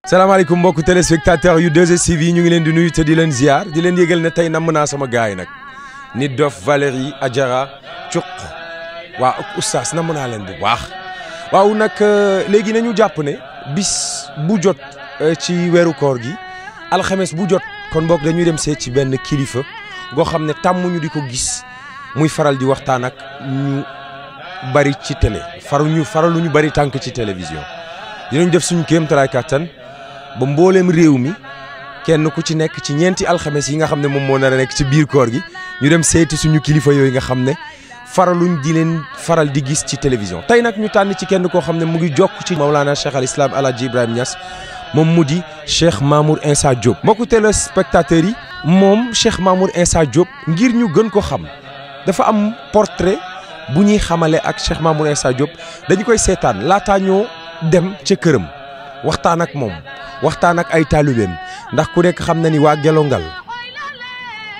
salaamaaleykum mbokku téléspectateur yu 2STV ñu ngi leen di nuyu te di leen ziar di leen yëgal ne tey namm naa sama gars yi nag Nit Doff Valérie Adjara Cuq waa ak oustaz namm naa leen bu baax waaw nag léegi nañu jàpp ne bis bu jot ci weeru koor gi alxames bu jot kon mbokk dañuy dem seet ci benn kilifa goo xam ne tàmmuñu di ko gis muy faral di waxtaan ak ñu bari ci télé faraluñu bari tànk ci télévision dinañ def suñu kéem talaay kàttan ba mbooleem réew mi kenn ku ci nekk ci ñeenti alxames yi nga xam ne moom moo nar a nekk ci biir koor gi ñu dem seeti suñu kilifa yooyu nga xam ne faraluñ di leen faral di gis ci télévision. tey nag ñu tànn ci kenn koo xam ne mu ngi jokk ci Mawlana Cheikh al Islam El Hadji Ibrahima Niass moom mu di Cheikh Mamour Insa Diop. mbokku téléspectateurs yi moom Cheikh Mamour Insa Diop ngir ñu gën ko xam dafa am portrait bu ñuy xamale ak Cheikh Mamour Insa Diop dañu koy seetaan laataa ñoo dem ca këram waxtaan ak moom. waxtaan ak ay taalibeem ndax ku nekk xam na ni waa Gelongal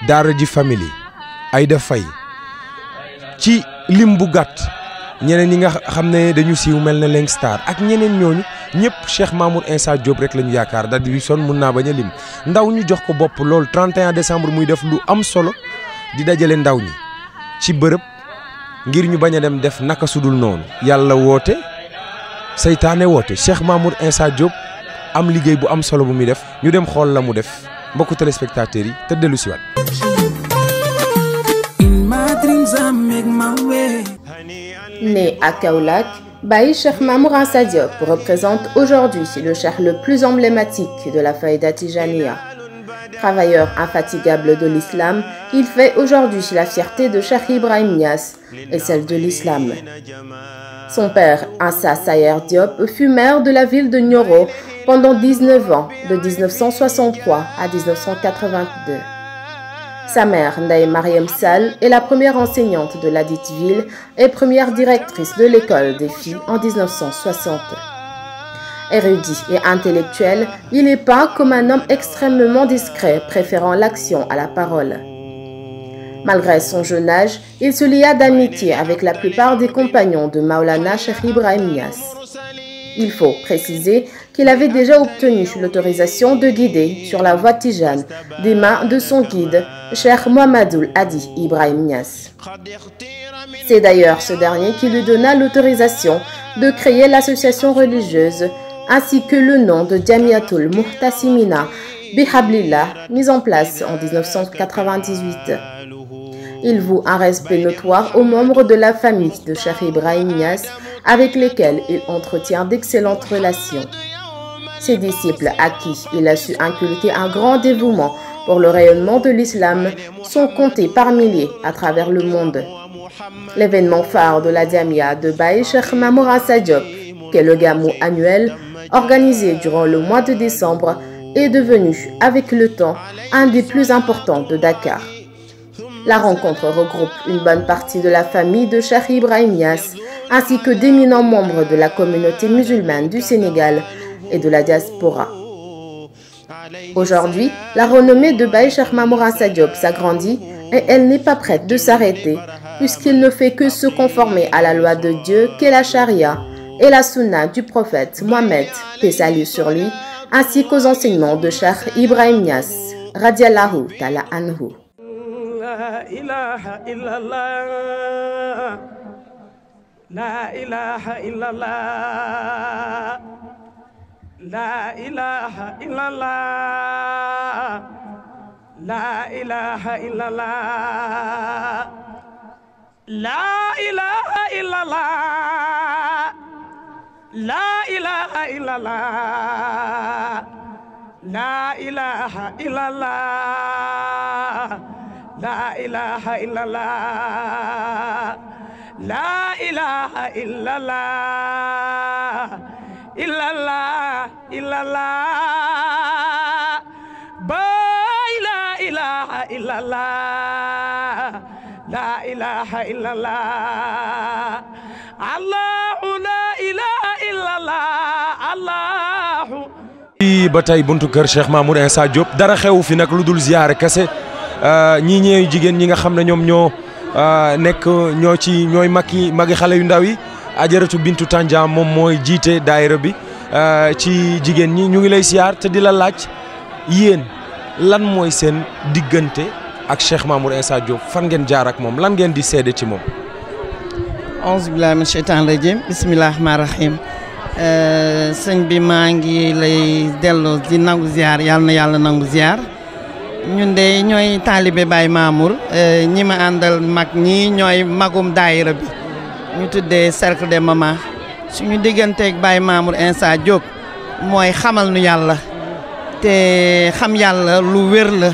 Daara J Family Aïda Faye ci lim bu gàtt ñeneen ñi nga xam ne dañu siiw mel na Leng Star ak ñeneen ñooñu ñëpp Cheikh Mamour Insa Diop rek la ñu yaakaar daal di son mun naa bañ a lim ndaw ñu jox ko bopp loolu 31 décembre muy def lu am solo di dajale ndaw ñi ci bërëb ngir ñu bañ a dem def naka sudul noonu yàlla woote seytaane woote Cheikh Mamour Insa Diop am liggéey bu am solo bu muy def ñu dem xool la mu def mbokku téléspectateurs yi te dellu si waat. Né à Kaolack, Baye Cheikh Mamour Insa Diop représente aujourd'hui le cheikh le plus emblématique de la faïda Tijaniya. Travailleur infatigable de l'islam, il fait aujourd'hui la fierté de Cheikh Ibrahima Niass et celle de l'islam. Son père, Insa Sayer Diop, fut maire de la ville de Nioro pendant 19 ans, de 1963 à 1982. Sa mère, Ndeye Mariam Sall, est la première enseignante de la dite ville et première directrice de l'école des filles en 1960. Érudit et intellectuel, il est peint comme un homme extrêmement discret, préférant l'action à la parole. Malgré son jeune âge, il se lia d'amitié avec la plupart des compagnons de Maulana Cheikh Ibrahima Niass. Il faut préciser qu'il avait déjà obtenu l'autorisation de guider sur la voie tijane des mains de son guide, Cheikh Mohammedoul Hadi Ibrahima Niass. C'est d'ailleurs ce dernier qui lui donna l'autorisation de créer l'association religieuse ainsi que le nom de Jamiatul Muhtasimina Bihablillah, mise en place en 1998. Il voue un respect notoire aux membres de la famille de Cheikh Ibrahima Niass avec lesquels il entretient d'excellentes relations. Ses disciples à qui il a su inculquer un grand dévouement pour le rayonnement de l'islam sont comptés par milliers à travers le monde. L'événement phare de la Jamia de Baye Cheikh Mamour Insa Diop, qu'est le Gamou annuel, organisé durant le mois de décembre, est devenu, avec le temps, un des plus importants de Dakar. La rencontre regroupe une bonne partie de la famille de Cheikh Ibrahima Niass, ainsi que d'éminents membres de la communauté musulmane du Sénégal et de la diaspora. Aujourd'hui, la renommée de Baye Cheikh Mamour Insa Diop s'agrandit et elle n'est pas prête de s'arrêter, puisqu'il ne fait que se conformer à la loi de Dieu qu'est la charia et la sunna du prophète Mohammed, paix salut sur lui, ainsi qu'aux enseignements de Cheikh Ibrahima Niass, radiallahu ta'ala anhu. La ilaha illallah, la ilaha illallah, la ilaha illallah, la ilaha illallah, la ilaha illallah, la ilaha illallah, la ilaha illallah. La ilaha illallah, la ilaha illallah, illallah, illallah, Baye la ilaha illallah, la ilaha illallah, Allahu la ilaha illallah, Allahu. ba tey buntu kër Cheikh Mamour Insa Diop dara xew fi nag lu dul ziyaare kese. ñii ñeeyu jigéen ñi nga xam ne ñoom ñoo nekk ñooy magi xale yu ndaw yi Ajaratu Bintu Tandiam moom mooy jiite daayira bi ci jigéen ñi ñu ngi lay siyaar te di la laaj yéen lan mooy seen diggante ak Cheikh Mamour Insa Diop fan ngeen jaar ak moom lan ngeen di seede ci moom. auzu billaahi mina sheytaani rajiim bismillaahi rahmaani rahiim sëñ bi maa ngi lay delloo di nangu ziar yàlla na yàlla nangu ziar ñun de ñooy taalibe Baye Mamour ñi ma àndal mag ñi ñooy magum daayira bi ñu tuddee cercle des mamans suñu digganteeg Baye Mamour Insa Diop mooy xamal nu yàlla te xam yàlla lu wér la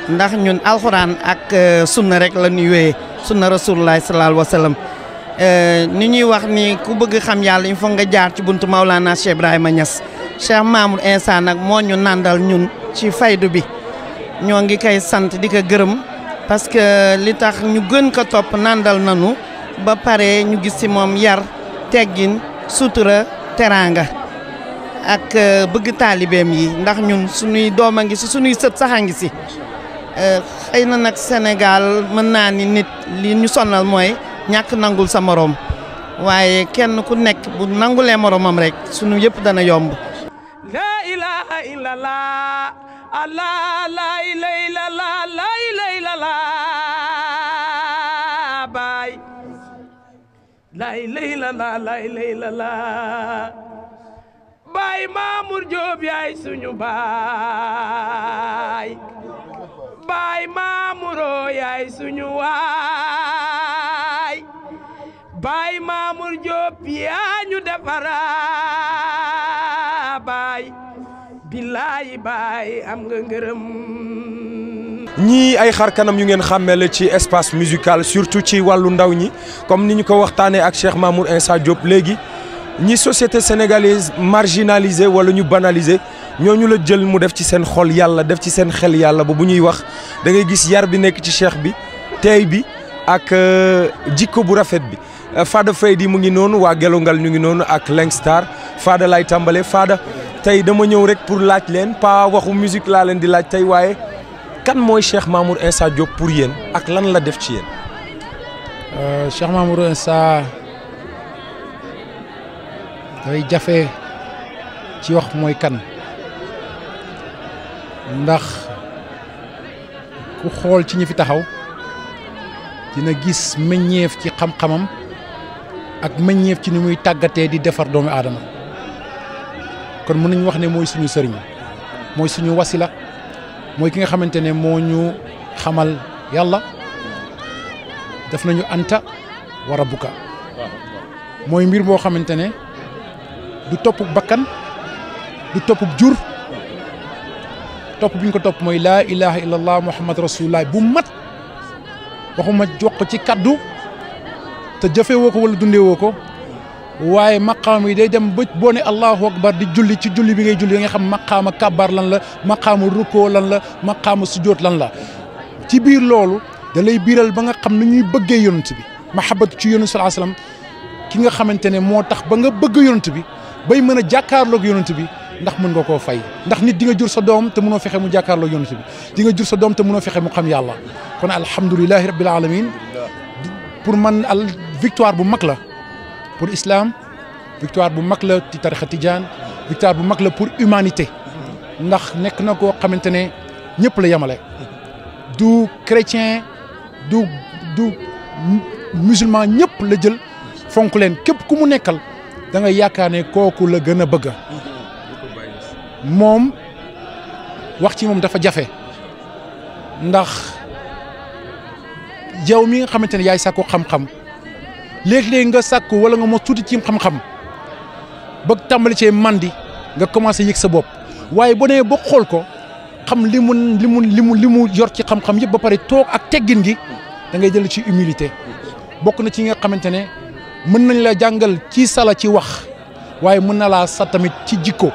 ndax ñun alxuraan ak sunna rek la ñuy wéyee sunna rasulullah sallallahu alayhi wa sallam ni ñuy wax ni ku bëgg xam yàlla il faut nga jaar ci buntu Maulana Cheikh Ibrahima Niass Cheikh Mamour Insa nag moo ñu nàndal ñun ci faydu bi ñoo ngi koy sant di ko gërëm parce que li tax ñu gën ko topp nàndal nanu ba pare ñu gis ci moom yar teggin sutura teraanga ak bëgg taalibeem yi ndax ñun suñuy doom a ngi si suñuy sët sax a ngi si xëy na nag Sénégal mën naa ni nit li ñu sonal mooy ñàkk nangul sa morom waaye kenn ku nekk bu nangulee moromam rek sunu yëpp dana yomb. La ilaha illallah Allah la ilaha illallah la ilaha illallah Baay la ilaha illallah la ilaha illallah Baay Mamour Diop yaay suñu baay Baay Mamour yaay suñu waay Baay Mamour Diop yaa ñu defara baay billaay baay am nga ngërëm. ñii ay xar kanam yu ngeen xàmmee la ci espace musical surtout ci wàllu ndaw ñi comme ni ñu ko waxtaanee ak Cheikh Mamour Insa Diop léegi ñi société sénégalaise marginalisée wala ñu banalisé ñooñu la jël mu def ci seen xol yàlla def ci seen xel yàlla ba bu ñuy wax da ngay gis yar bi nekk ci cheikh bi teey bi ak jikko bu rafet bi. Fada Faydi mu ngi noonu waa Gelongal ñu ngi noonu ak Langstar Fada lay tàmbale Fada tey dama ñëw rek pour laaj leen pas waxu musique laa leen di laaj tey waaye kan mooy Cheikh Mamour Insa Diop pour yéen ak lan la def ci yéen. Cheikh Mamour Insa dafay jafe ci wax mooy kan ndax ku xool ci ñi fi taxaw dina gis meññeef ci xam-xamam. ak meññeef ci ni muy tàggatee di defar doomu aadama kon mën nañu wax ne mooy suñu sëriñ mooy suñu wasila mooy ki nga xamante ne moo ñu xamal yàlla def nañu anta wa rabbuka mooy mbir boo xamante ne du topp bakkan du topp jur topp bi ñu ko topp mooy laa ilaha illallah muhammad rasulullah bu mat waxuma jox ko ci kaddu te jëfee woo ko wala dundee woo ko waaye maqaam yi day dem ba boo ne allahu akbar di julli ci julli bi ngay julli da nga xam maqaama kabbar lan la maqaama rukkoo lan la maqaama sujjóot lan la ci biir loolu da lay biiral ba nga xam ni ñuy bëggee yonent bi mahabbatu ci yonent sallallahu alayhi wasallam ki nga xamante ne moo tax ba nga bëgg yonent bi bay mën a jàkkaarloog yonent bi ndax mën nga koo fay ndax nit di nga jur sa doom te mënoo fexe mu jàkkaarloog yonent bi di nga jur sa doom te mënoo fexe mu xam yàlla kon alhamdulilahi rabbil alamin pour man al victoire bu mag la pour islam victoire bu mag la ci tarixa tijaan victoire bu mag la pour humanité ndax nekk na koo xamante ne ñëpp la yemale du chrétien du musulman ñëpp la jël fonk leen képp ku mu nekkal da nga yaakaar ne kooku la gën a bëgg moom wax ci moom dafa jafe ndax yow mi nga xamante ne yaay sàkku xam-xam léeg-léeg nga sàkku wala nga mos tuuti ci xam-xam ba tàmbali cee mandi nga commencé yëg sa bopp waaye boo nee ba xool ko xam li mu yor ci xam-xam yëpp ba pare toog ak teggin gi da ngay jël ci humilité bokk na ci nga xamante ne mën nañ la jàngal ci sala ci wax waaye mën na laa sa tamit ci jikko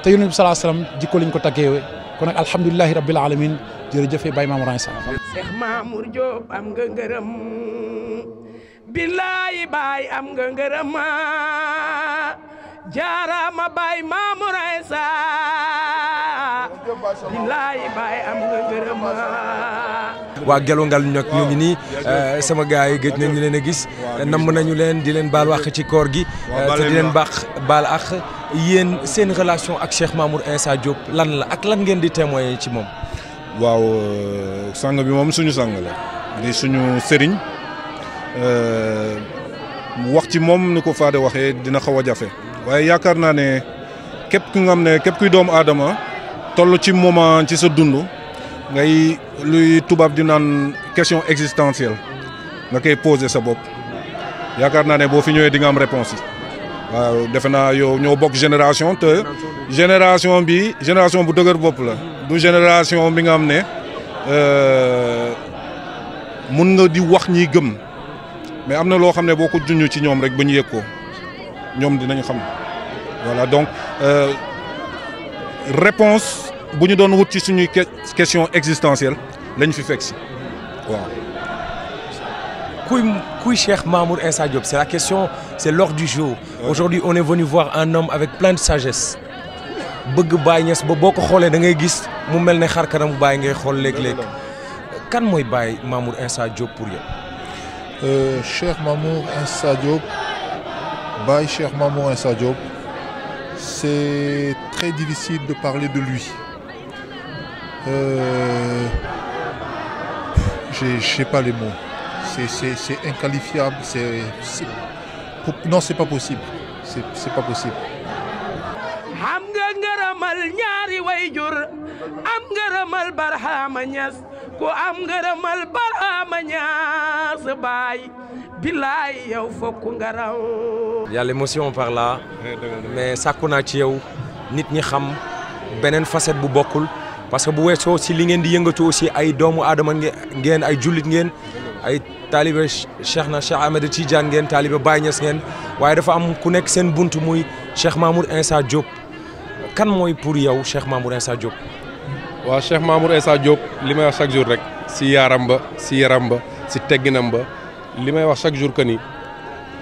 te yonent bi sallallahu alayhi wasallam jikko lañ ko taggeewe kon nag alhamdulilahi rabbil alamin jërëjëf Baye Mamour Insa. Cheikh Mamour Diop am nga ngërëm billaay Baye am nga ngërëm jaarama Baye Mamour Insa billaay Baye am nga ngërëm. waa Gelongal nag ñu ngi nii sama gars yi gëj nañu leen a gis namm nañu leen di leen baal wax ci koor gi te di leen baal ak yéen seen relation ak Cheikh Mamour Insa Diop lan la ak lan ngeen di témoigner ci moom. waaw sang bi moom suñu sang la di suñu sëriñ wax ci moom ni ko Fade waxee dina xaw a jafe waaye yaakaar naa ne képp ku nga xam ne képp kuy doomu aadama toll ci moment ci sa dund ngay luy tubaab di naan question existentielle nga koy poser sa bopp yaakaar naa ne boo fi ñëwee di nga am réponse yi waaw defe naa yow ñoo bokk génération te génération bi génération bu dëgër bopp la du génération bi nga xam ne mun nga di wax ñiy gëm mais am na loo xam ne boo ko junj ci ñoom rek ba ñu yëg ko ñoom dinañ xam voilà donc réponse bu ñu doon wut ci suñuy question existentielle lañ fi fekk si waaw. Kuy Cheikh Mamour Insa Diop, c'est la question, c'est l'ordre du jour. Aujourd'hui, on est venu voir un homme avec plein de sagesse. bëgg Baye Niass ba boo ko xoolee da ngay gis mu mel ne xar kanam Baye ngay xool léeg-léeg kan mooy Baye Mamour Insa Diop pour yow. Cheikh Mamour Insa Diop, Baye Cheikh Mamour Insa Diop, c'est très difficile de parler de lui. J'ai pas les mots. C'est inqualifiable. Non, c'est pas possible. C'est pas possible. am nga ngërëmal ñaari wayjur am ngërëmal Barhama Niass ku am ngërëmal Barhama Niass baay bilaay yow fokk nga raw. y a l'émotion par là mais sàkku naa ci yow nit ñi xam beneen facette bu bokkul parce que bu weesoo si li ngeen di yëngatu aussi ay doomu aadama ngeen ay jullit ngeen ay taalibe Cheikh Ahmed Tidiane ngeen taalibe Baye Niass ngeen waaye dafa am ku nekk seen buntu muy Cheikh Mamour Insa Diop kan mooy pour yow Cheikh Mamour Insa Diop. waaw Cheikh Mamour Insa Diop li may wax chaque jour rek si yaaram ba si yaram ba si tegginam ba li may wax chaque jour que ni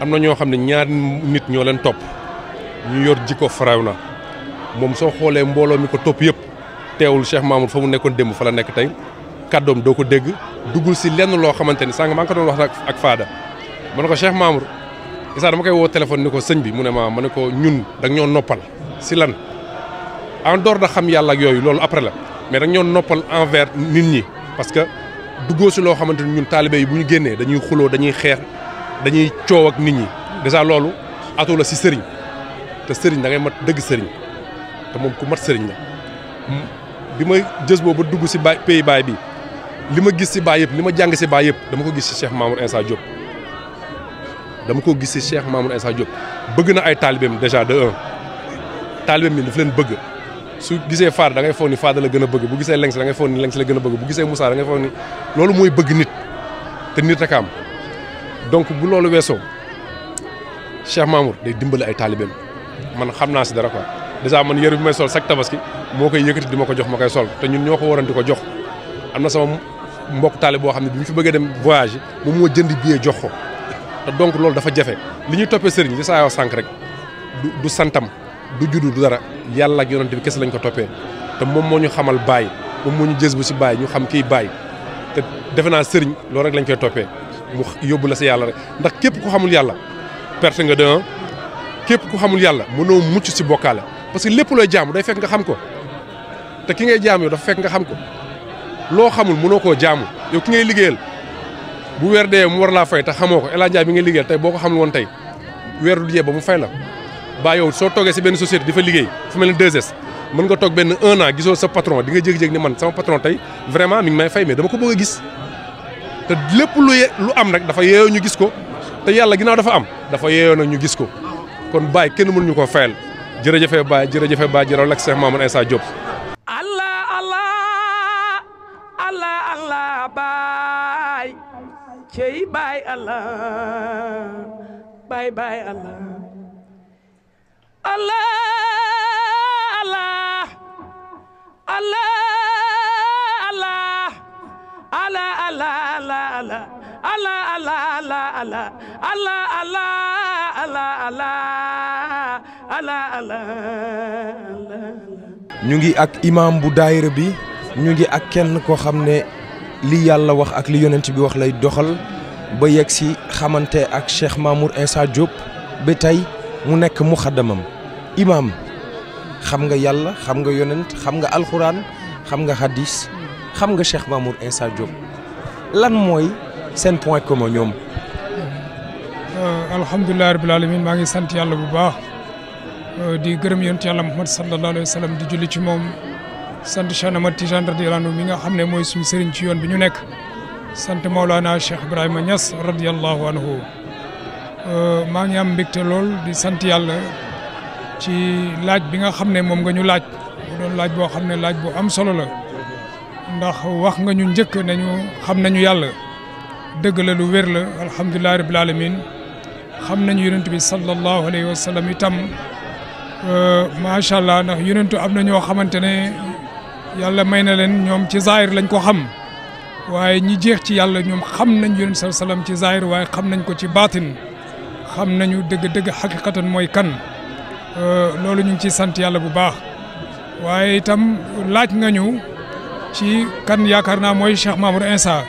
am na ñoo xam ne ñaar nit ñoo leen topp ñu yor jikko faraw na moom soo xoolee mbooloo mi ko topp yëpp teewul Cheikh Mamour fa mu nekkoon démb fa la nekk tey kàddoom doo ko dégg duggul si lenn loo xamante ni sànq maa ngi ko doon wax ak Fada ma ne ko Cheikh Mamour Issa dama koy woo téléphone ni ko sëñ bi mu ne ma ne ko ñun da nga ñoo noppal si lan en dehors da xam yàlla ak yooyu loolu après la mais da nga ñoo noppal envers nit ñi parce que duggoo si loo xamante ni ñun taalibe yi bu ñu génnee dañuy xuloo dañuy xeex dañuy coow ak nit ñi dèjà loolu atu la si sëriñ te sëriñ da ngay mat dëgg sëriñ te moom ku mat sëriñ la bi ma jës boobu ba dugg si pays baay bi li ma gis si baay yëpp li ma jàng si baay yëpp dama ko gis si Cheikh Mamour Insa Diop dama ko gis si Cheikh Mamour Insa Diop bëgg na ay taalibeem déjà de un taalibeem bi daf leen bëgg su gisee Fada da ngay foog ni Fada la gën a bëgg bu gisee Lengs da ngay foog ni Lengs la gën a bëgg bu gisee Moussa da ngay foog ni loolu mooy bëgg nit te nit rek am donc bu loolu weesoo Cheikh Mamour day dimbali ay taalibeem man xam naa si dara quoi déjà man yëre bi may sol chaque tabaski moo koy yëkkati di ma ko jox ma koy sol te ñun ñoo ko waroon di ko jox am na sama mbokk taalib boo xam ne bi mu fi bëggee dem voyage moom moo jënd billet jox ko te donc loolu dafa jafe li ñuy toppee sëriñ li saa yoo sànq rek du santam du juddu du dara yàlla ak yonent bi kese lañ ko toppee te moom moo ñu xamal Baye moom moo ñu jës bu si Baye ñu xam kii Baye te defe naa sëriñ loolu rek lañ koy toppee mu yóbbu la si yàlla rek ndax képp ku xamul yàlla perte nga de un képp ku xamul yàlla mënoo mucc si bokkaale parce que lépp looy jaamu day fekk nga xam ko te ki ngay jaamu yow dafa fekk nga xam ko loo xamul mënoo koo jaamu yow ki ngay liggéeyal bu weer dee mu war laa fay te xamoo ko El Hadj bi ngay liggéeyal tey boo ko xamul woon tey weer du jee ba mu fay la ba yow soo toogee si benn société di fa liggéey fu mel ni 2S mën nga toog benn 1 an gisoo sa patron di nga jékki-jékki ni man sama patron tey vraiment mi ngi may fay mais dama ko bëgg a gis te lépp lu am rek dafa yeeyoo ñu gis ko te yàlla ginnaaw dafa am dafa yeeyoo na ñu gis ko kon Baye kenn mënuñu ko fayal jërëjëf Baye jërëjëf ak Cheikh Mamour Insa Diop. Allah Baye cey Baye Allah Baye Allah Allah Allah Allah Allah Allah Allah Allah Allah Allah Allah ñu ngi ak imam bu daayira bi ñu ngi ak kenn koo xam ne li yàlla wax ak li yonent bi wax lay doxal ba yegg si xamante ak Cheikh Mamour Insa Diop ba tey mu nekk muxaddamam imam xam nga yàlla xam nga yonent xam nga alxuraan xam nga hadis xam nga Cheikh Mamour Insa Diop lan mooy seen point commun ñoom. alhamdulilah rabbil alamin maa ngi sant yàlla bu baax di gërëm yonent yàlla Muhammad sallallahu alayhi wa sallam di julli ci moom sant Cheikh Ahmad Tidiane radiyallahu anhu mi nga xam ne mooy suñu sëriñ ci yoon bi ñu nekk sant Maulana Cheikh Ibrahima Niass radiyallahu anhu maa ngi am mbégte lool di sant yàlla ci laaj bi nga xam ne moom nga ñu laaj mu doon laaj boo xam ne laaj bu am solo la ndax wax nga ñu njëkk nañu xam nañu yàlla dëgg la lu wér la alhamdulilah rabbil alamin xam nañu yonent bi sallallahu alayhi wa sallam itam macha allah ndax yonentu am na ñoo xamante ne yàlla may na leen ñoom ci zahir lañ ko xam waaye ñi jeex ci yàlla ñoom xam nañ yonent sallallahu alayhi wa sallam ci zahir waaye xam nañ ko ci baatin xam nañu dëgg-dëgg xaqiqatan mooy kan loolu ñu ngi ciy sant yàlla bu baax waaye itam laaj nga ñu ci kan yaakaar naa mooy Cheikh Mamour Insa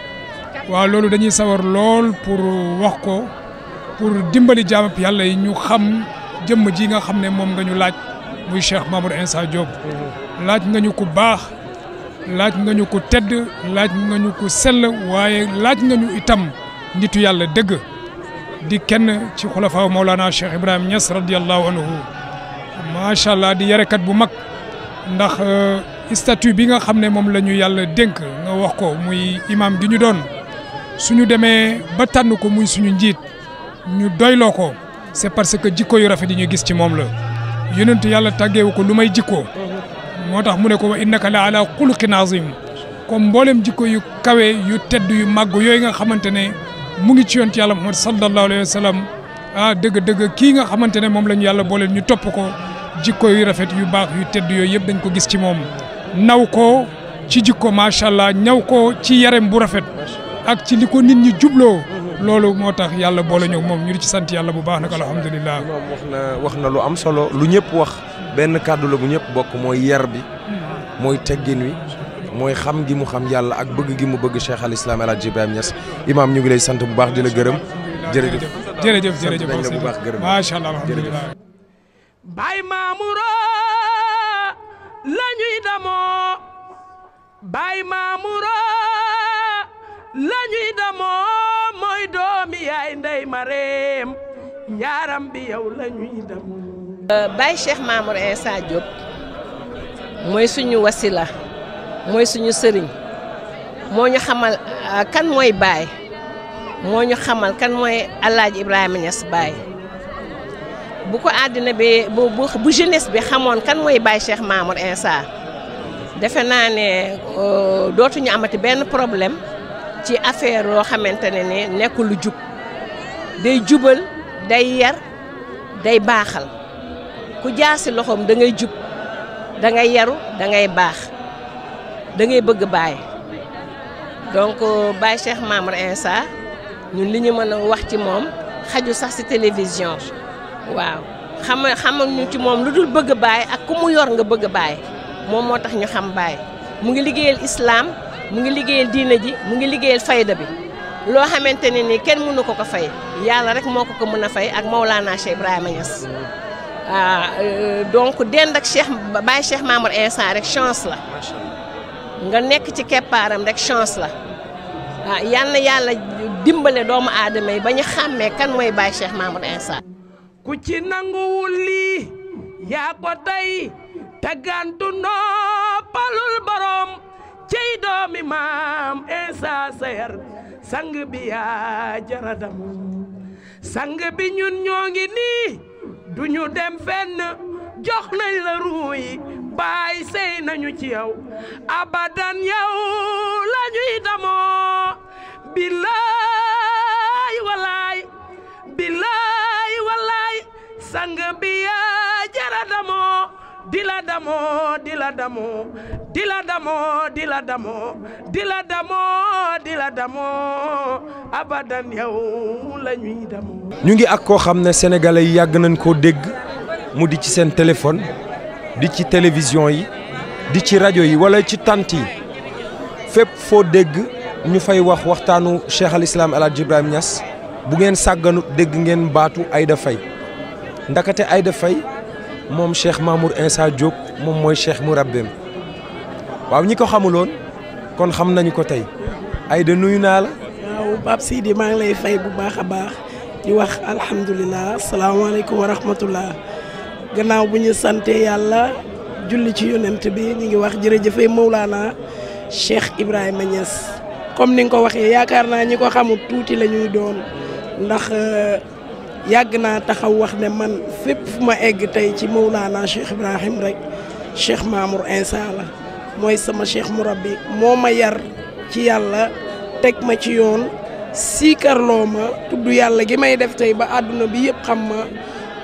waaw loolu dañuy sawar lool pour wax ko pour dimbali jaamab yàlla yi ñu xam jëmm ji nga xam ne moom nga ñu laaj muy Cheikh Mamour Insa Diop laaj nga ñu ku baax laaj nga ñu ku tedd laaj nga ñu ku sell waaye laaj nga ñu itam nitu yàlla dëgg di kenn ci xulafaa Mawlana Cheikh Ibrahima Niass radiyallahu anhu macha allah di yarekat bu mag ndax statut bi nga xam ne moom la ñu yàlla dénk nga wax ko muy imam gi ñu doon suñu demee ba tànn ko muy suñu njiit ñu doyloo ko c'est parce que jikko yu rafet yi ñu gis ci moom la yonent yàlla tàggeewu ko lu may jikko moo tax mu ne ko wa innaka la ala xuluqin azim comme mboolem jikko yu kawe yu tedd yu màgg yooyu nga xamante ne mu ngi ci yonent yàlla Muhammad sallallahu alayhi wa sallam dëgg-dëgg kii nga xamante ne moom la ñu yàlla booleel ñu topp ko jikko yu rafet yu baax yu tedd yooyu yëpp dañ ko gis ci moom naw ko ci jikko macha allah ñaw ko ci yarem bu rafet ak ci li ko nit ñi jubloo loolu moo tax yàlla boole ñëw moom ñu di ci sant yàlla bu baax nag alhamdulilah. moom wax na lu am solo lu ñëpp wax benn kàddu la bu ñëpp bokk mooy yar bi mooy teggin wi mooy xam gi mu xam yàlla ak bëgg gi mu bëgg Cheikh al Islam El Hadj Ibrahima Niass imam ñu ngi lay sant bu baax di la gërëm. jërëjëf sant bu baax gërëm macha allah alhamdulilah. Baay Mamour la ñuy damoo Baay Mamour la ñuy damoo mooy doomi yaay Ndey Mareem yaaram bi yow la ñuy damoo. Baay Cheikh Mamour Insa Diop mooy suñu wasila mooy suñu sëriñ moo ñu xamal kan mooy Baay moo ñu xamal kan mooy El Hadj Ibrahima Niass Baay. bu ko àddina bi bu jeunesse bi xamoon kan mooy Baye Cheikh Mamour Insa defe naa ne dootuñu amati benn problème ci affaire yoo xamante ne ne nekkul lu jub day jubal day yar day baaxal ku jaar si loxoom da ngay jub da ngay yaru da ngay baax da ngay bëgg Baye donc Baye Cheikh Mamour Insa ñun li ñu mën a wax ci moom xaju sax si télévision. waaw xamal ñu ci moom lu dul bëgg Baay ak ku mu yor nga bëgg Baay moom moo tax ñu xam Baay mu ngi liggéeyal islam mu ngi liggéeyal diina ji mu ngi liggéeyal fayda bi loo xamante ne ni kenn mënu ko fay yàlla rek moo ko mën a fay ak Maulana Cheikh Ibrahima Niass donc dend ak Baay Cheikh Mamour Insa rek chance la nga nekk ci keppaaram rek chance la yal na yàlla dimbale doomu aadama yi ba ñu xàmmee kan mooy Baay Cheikh Mamour Insa. ku ci nanguwul lii yaa ko tey taggantu noppalul borom cey doomi maam Insa Sayar sang bi yaa jaradam sang bi ñun ñoo ngi nii duñu dem fenn jox nañ la ruuy Baay sey nañu ci yow abadan yow la ñuy damoo billaay walaay billaay walaay sang bi yaa jara damoo di la damoo di la damoo di la damoo di la damoo di la damoo di la damoo abadan yow la ñuy damoo. ñu ngi ak koo xam ne sénégalais yi yàgg nañ koo dégg mu di ci seen téléphone di ci télévision yi di ci rajo yi wala ci tant yi fépp foo dégg ñu fay wax waxtaanu Cheikh al Islam El Hadj Ibrahima Niass bu ngeen sàgganut dégg ngeen baatu Aïda Faye ndakate Aïda Faye moom Cheikh Mamour Insa Diop moom mooy Cheikh Mourabbem waaw ñi ko xamuloon kon xam nañu ko tey Aïda nuyu naa la. waaw Pape Sidi maa ngi lay fay bu baax a baax di wax alhamdulilah salaamaaleykum wa rahmatullah gannaaw bu ñu sante yàlla julli ci yonent bi ñu ngi wax jërëjëfe Mawlana Cheikh Ibrahima Niass comme ni nga ko waxee yaakaar naa ñi ko xamul tuuti la ñuy doon ndax yàgg naa taxaw wax ne man fépp fu ma egg tey ci Mawlana Cheikh Ibrahim rek Cheikh Mamour Insa la mooy sama Cheikh Mourabbi moo ma yar ci yàlla teg ma ci yoon siikarloo ma tudd yàlla gi may def tey ba àdduna bi yëpp xam ma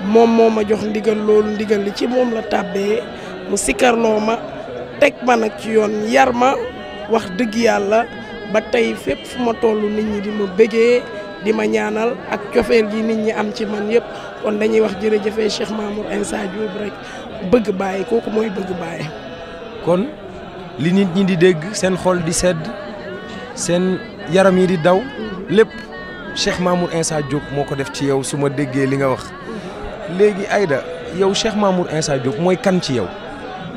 moom moo ma jox ndigal loolu ndigal li ci moom la tàbbee mu sikkarloo ma teg ma nag ci yoon yar ma wax dëgg yàlla ba tey fépp fu ma toll nit ñi di ma bëggee di ma ñaanal ak cofeel gi nit ñi am ci man yëpp kon dañuy wax jërëjëfee Cheikh Mamour Insa Diop rek bëgg Baye kooku mooy bëgg Baye. kon li nit ñi di dégg seen xol di sedd seen yaram yi di daw lépp Cheikh Mamour Insa Diop moo ko def ci yow su ma déggee li nga wax léegi Aïda yow Cheikh Mamour Insa Diop mooy kan ci yow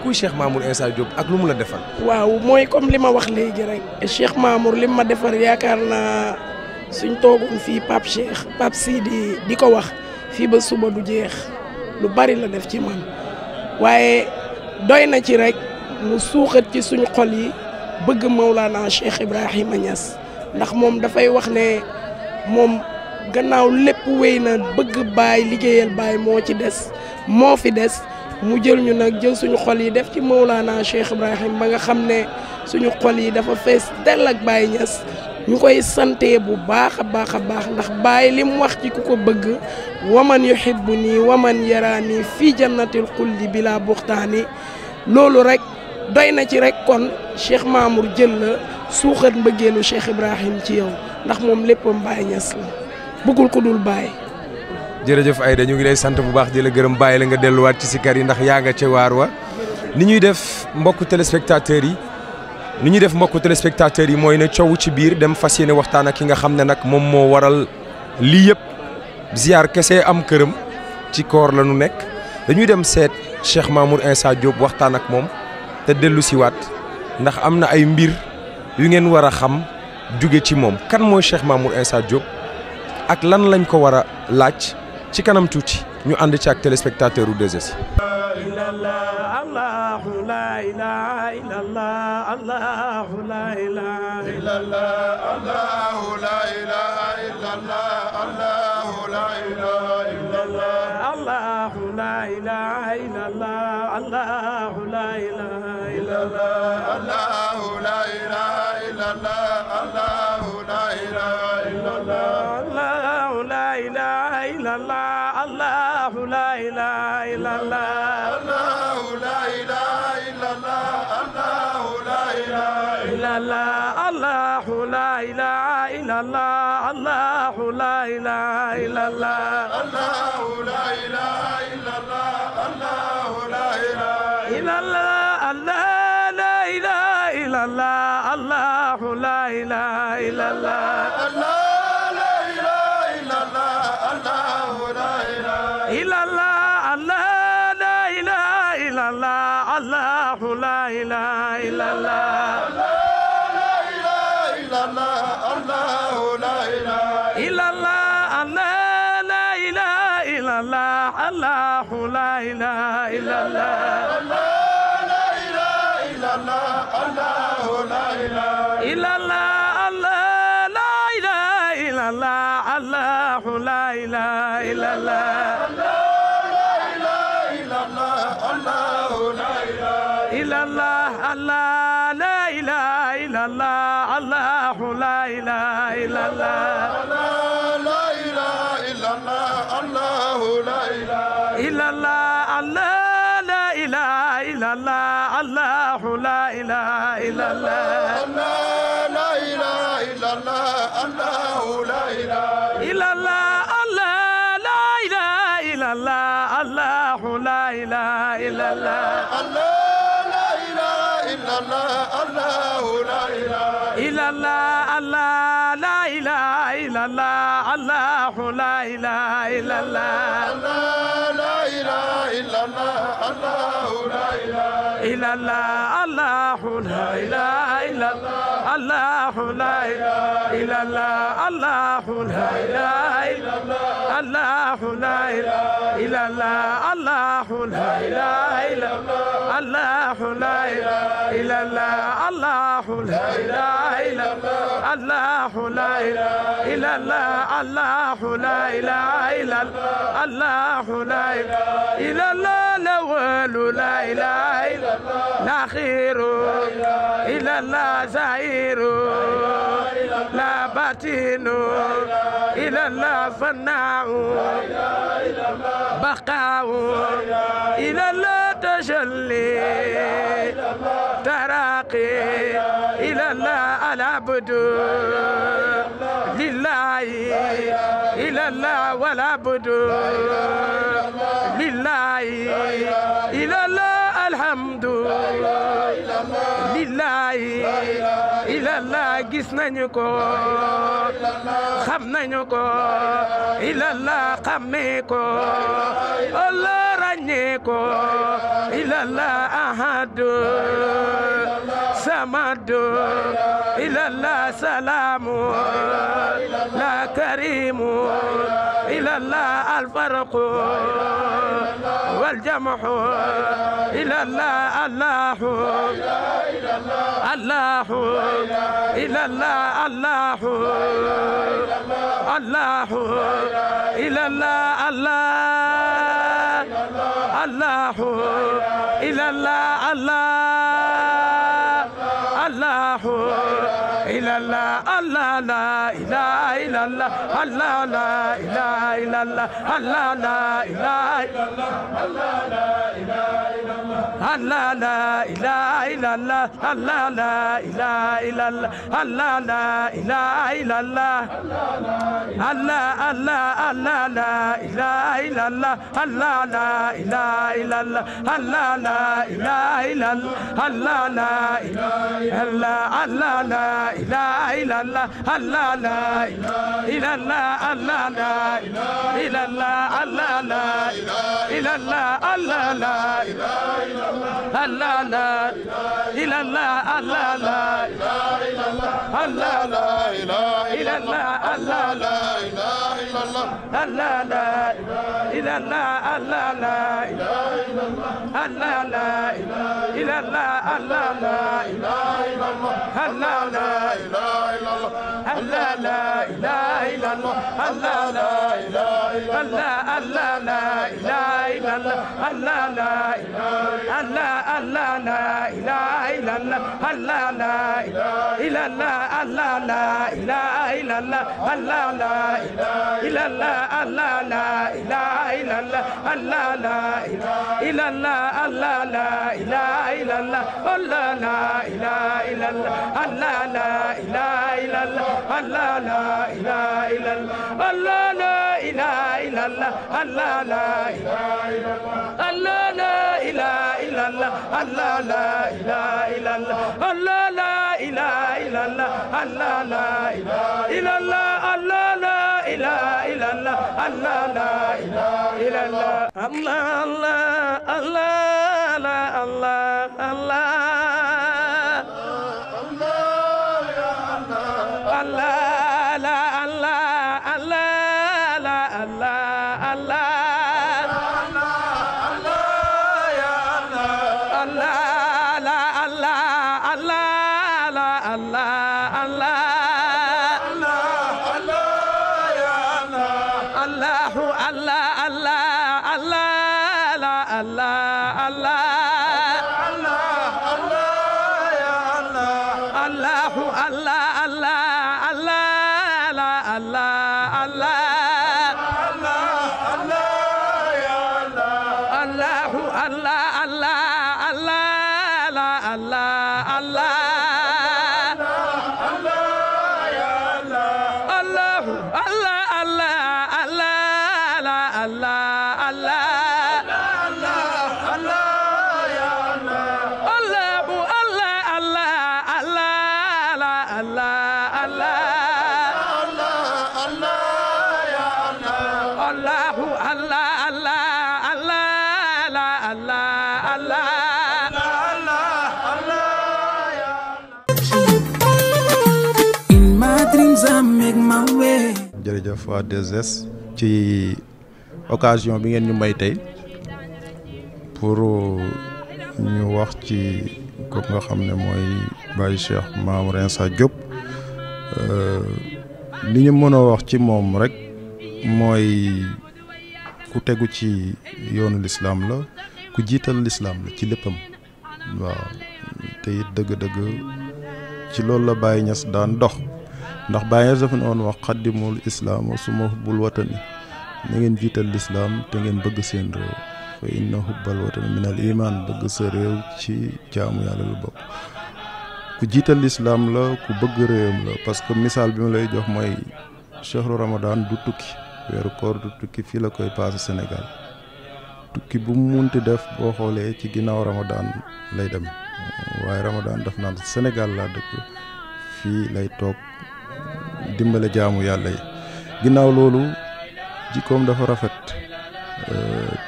kuy Cheikh Mamour Insa Diop ak lu mu la defal. waaw mooy comme li ma wax léegi rek Cheikh Mamour li ma defar yaakaar naa suñ toogoon fii Pape Sidi di ko wax fii ba suba du jeex lu bari la def ci man waaye doy na ci rek mu suuxat ci suñu xol yi bëgg Mawlana Cheikh Ibrahima Niass ndax moom dafay wax ne moom gannaaw lépp wéy na bëgg Baye liggéeyal Baye moo ci des moo fi des mu jël ñu nag jël suñu xol yi def ci Mawlana Cheikh Ibrahim ba nga xam ne suñu xol yi dafa fees dell ak Baye Niass ñu koy sante bu baax a baax a baax ndax Baye li mu wax ci ku ko bëgg waman yuhibbuni waman yarani fii jannatil xuldi bila buxtaani loolu rek doy na ci rek kon Cheikh Mamour jël la suuxat mbëggeelu Cheikh Ibrahim ci yow ndax moom léppam Baye Niass la bëggul ko dul Baye. jërëjëf Aïda ñu ngi lay sant bu baax di la gërëm bàyyi la nga delluwaat ci sikar yi ndax yaa nga ca waar wa ni ñuy def mbokku téléspectateurs yi mooy ne coow ci biir dem fas yéene waxtaan ak ki nga xam ne nag moom moo waral lii yëpp ziar kese am këram ci koor la nu nekk dañuy dem seet Cheikh Mamour Insa Diop waxtaan ak moom te dellu siwaat ndax am na ay mbir yu ngeen war a xam jóge ci moom kan mooy Cheikh Mamour Insa Diop ak lan lañ ko war a laaj ci kanam tuuti ñu ànd ci ak téléspectateur u 2S. إلا الله الله لا إله إلا الله لا إله إلا الله الله لا إله إلا الله لا إله إلا الله الله لا إله إلا الله لا إله إلا الله الله لا إله إلا الله لا إله إلا الله الله لا إله إلا الله لا إله إلا الله الأول لا إله إلا الأخير إلا الله زهير لا باطن إلا الله فناء بقاء إلا الله تجلي تراقي إلى الله العبد لله إلى الله والعبد لله إلى الله الحمد لله إلى الله gis nañu ko xam nañu ko إلى الله xamee ko Allah ràññee ko إلى الله أحد سمد إلى الله سلام لا كريم إلى الله الفرق والجمع إلى الله الله الله إلى الله الله الله إلى الله الله الله إلى الله الله الله إلى الله الله لا إله إلا الله الله لا إله إلا الله الله لا إله إلا الله لا إله إلا الله الله لا إله إلا الله الله لا إله إلا الله الله الله الله لا إله إلا الله الله لا إله إلا الله الله لا إله إلا الله الله لا الله الله لا إله إلا الله الله لا إله إلا الله الله لا إله إلا الله الله لا إله إلا الله الله لا الله لا إلى الله الله لا الله لا إلى الله الله لا الله لا إلى الله الله لا الله لا إلى الله الله لا الله لا الله لا إله إلا الله الله لا الله الله لا إله إلا الله الله لا الله الله لا إله إلا الله الله لا إلى الله الله لا إله إلا الله الله لا إلى الله الله لا إله إلا الله الله لا إلى الله الله لا إله إلا الله الله لا إله إلا الله الله لا إله إلا الله الله لا إله إلا الله الله لا إله إلا الله الله لا إله إلا الله الله لا إله إلا الله الله لا إله إلا الله الله لا إله إلا الله الله لا إله إلا الله الله لا إله إلا الله الله لا إله إلا الله الله الله الله الله الله الله لا الله الله لا الله الله make my way. jërëjëf waa 2S ci occasion bi ngeen ñu may tey pour ñu wax ci ko nga xam ne mooy Baye Cheikh Mamour Insa Diop li ñu mën a wax ci moom rek mooy ku tegu ci yoonu lislaam la ku jiital lislaam la ci léppam waaw te it dëgg-dëgg ci loolu la Baye Niass daan dox ndax Baye Niass dafa ne woon wax xaddimul islaam suma hubbul watani na ngeen jiital lislaam te ngeen bëgg seen réew fa inna hubbal watani minal iman bëgg sa réew ci jaamu yàlla lu bokk ku jiital lislaam la ku bëgg réewam la parce que misaal bi ma lay jox mooy chehru ramadan du tukki weeru koor du tukki fii la koy passé Sénégal tukki bu mu munti def boo xoolee ci ginnaaw ramadan lay dem waaye ramadan daf naan Sénégal laa dëkk fii lay toog dimbale jaamu yàlla yi ginnaaw loolu jikkoom dafa rafet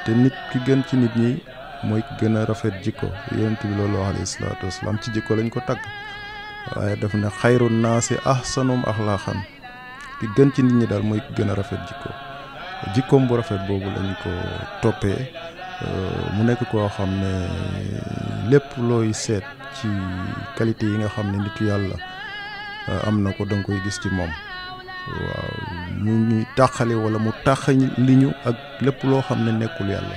te nit ki gën ci nit ñi mooy ki gën a rafet jikko yonent bi loolu alayhi salaatu wasalaam ci jikko lañ ko tagg waaye daf ne xayru naasi ahsanum axlaaqan ki gën ci nit ñi daal mooy ki gën a rafet jikko jikkoom bu rafet boobu lañ ko toppee mu nekk koo xam ne lépp looy seet ci qualité yi nga xam ne nitu yàlla am na ko danga koy gis ci moom waaw mu ñuy tàqale wala mu tàqali ñu ak lépp loo xam ne nekkul yàlla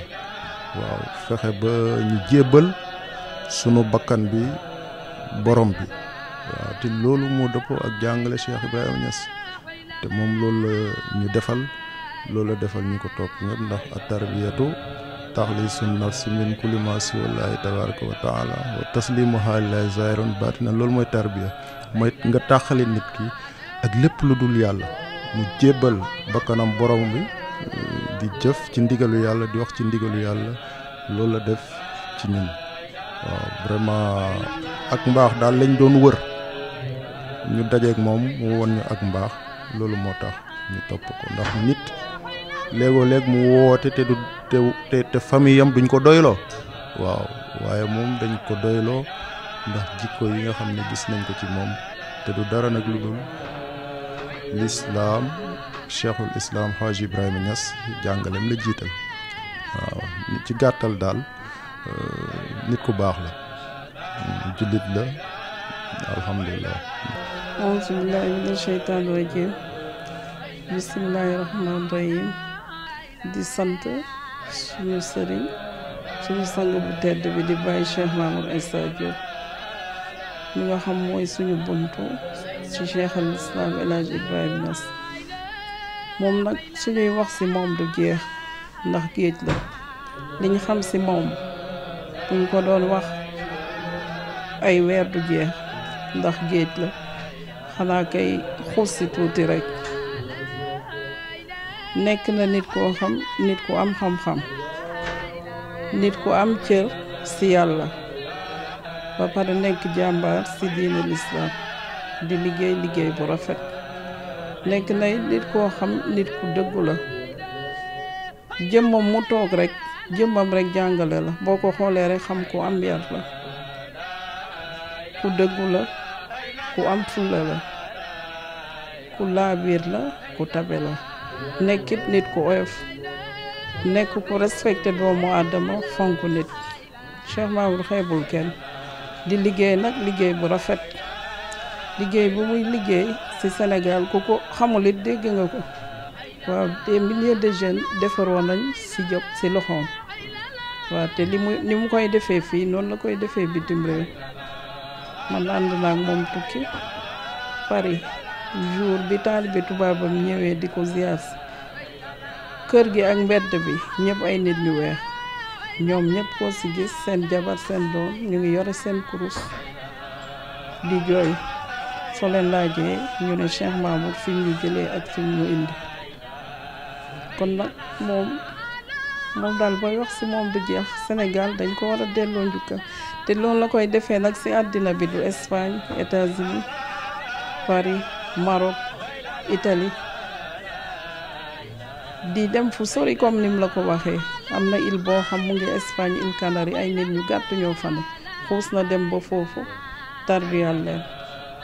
waaw fexe ba ñu jébbal sunu bakkan bi borom bi waaw te loolu moo dëppoo ak jàngale Cheikh Ibrahima Niass te moom loolu la ñu defal loolu la defal ñu ko topp ñëpp ndax at-tarbiyatu taxlisun nafsi min kulli ma siwa llaahi tabaaraka wa taala wa taslimuha lillahi zaahiran baatinan loolu mooy tarbiya mooy nga tàqale nit ki ak lépp lu dul yàlla mu jébbal bakkanam borom bi di jëf ci ndigalu yàlla di wax ci ndigalu yàlla loolu la def ci ñun waaw vraiment ak mbaax daal lañ doon wër ñu dajeek moom mu won ñu ak mbaax loolu moo tax ñu topp ko ndax nit léegoo léeg mu woote te du te famille yam duñ ko doyloo waaw waaye moom dañ ko doyloo ndax jikko yi nga xam ne gis nañ ko ci moom te du dara nag lu dul l'islam cheikhul islam Haji Ibrahima Niass jàngalem la jiital waaw ci gàttal daal nit ku baax la jullit la alhamdulilah auzu billahi mina sheytaani rajim bismillahi rahmaani rahim di sant suñu sëriñ suñu sang bu tedd bi di Baye Cheikh Mamour Insa Diop mi nga xam mooy suñu buntu ci cheikh al islam El Hadj Ibrahima Niass moom nag suñuy wax ci moom du jeex ndax géej la liñ xam ci moom buñ ko doon wax ay weer du jeex ndax géej la xanaa kay xuus ci tuuti rek nekk na nit koo xam nit ku am xam-xam nit ku am cër ci yàlla ba pare nekk jàmbaar ci diine l'islam di liggéey bu rafet nekk na nit koo xam nit ku dëggu la jëmmam mu toog rek jëmmam rek jàngale la boo ko xoolee rek xam ku am yar la ku dëggu la ku am fulla la ku laabiir la ku tabe la nekkit nit ku oyof nekk ku respecté doomu aadama fonk nit Cheikh Mamour xeebul kenn di liggéey nag liggéey bu rafet liggéey bu muy liggéey ci Sénégal ku ko xamul it dégg nga ko waaw des milliers de jeunes defaroo nañ ci jóg ci loxoom waaw te ni mu koy defee fii noonu la koy defee bitim réew man ànd naa ak moom tukki Paris jour bi taalibe tubaabam ñëwee di ko ziar kër gi ak mbedd bi ñëpp ay nit ñu weex ñoom ñëpp koo ci gis seen jabar seen doom ñu ngi yore seen kurus di jooy soo leen laajee ñu ne Cheikh Mamour fi ñu jëlee ak fi ñu indi kon nag moom daal booy wax ci moom du jeex Sénégal dañ ko war a delloo njukkal te loolu la koy defee nag ci àddina bi du Espagne États-Unis Paris Maroc Italie di dem fu sori comme nim la ko waxee am na île boo xam mu ngi Espagne île Canaries ay nit ñu gàtt ñoo fa ne xuus na dem ba foofu tarbiyal leen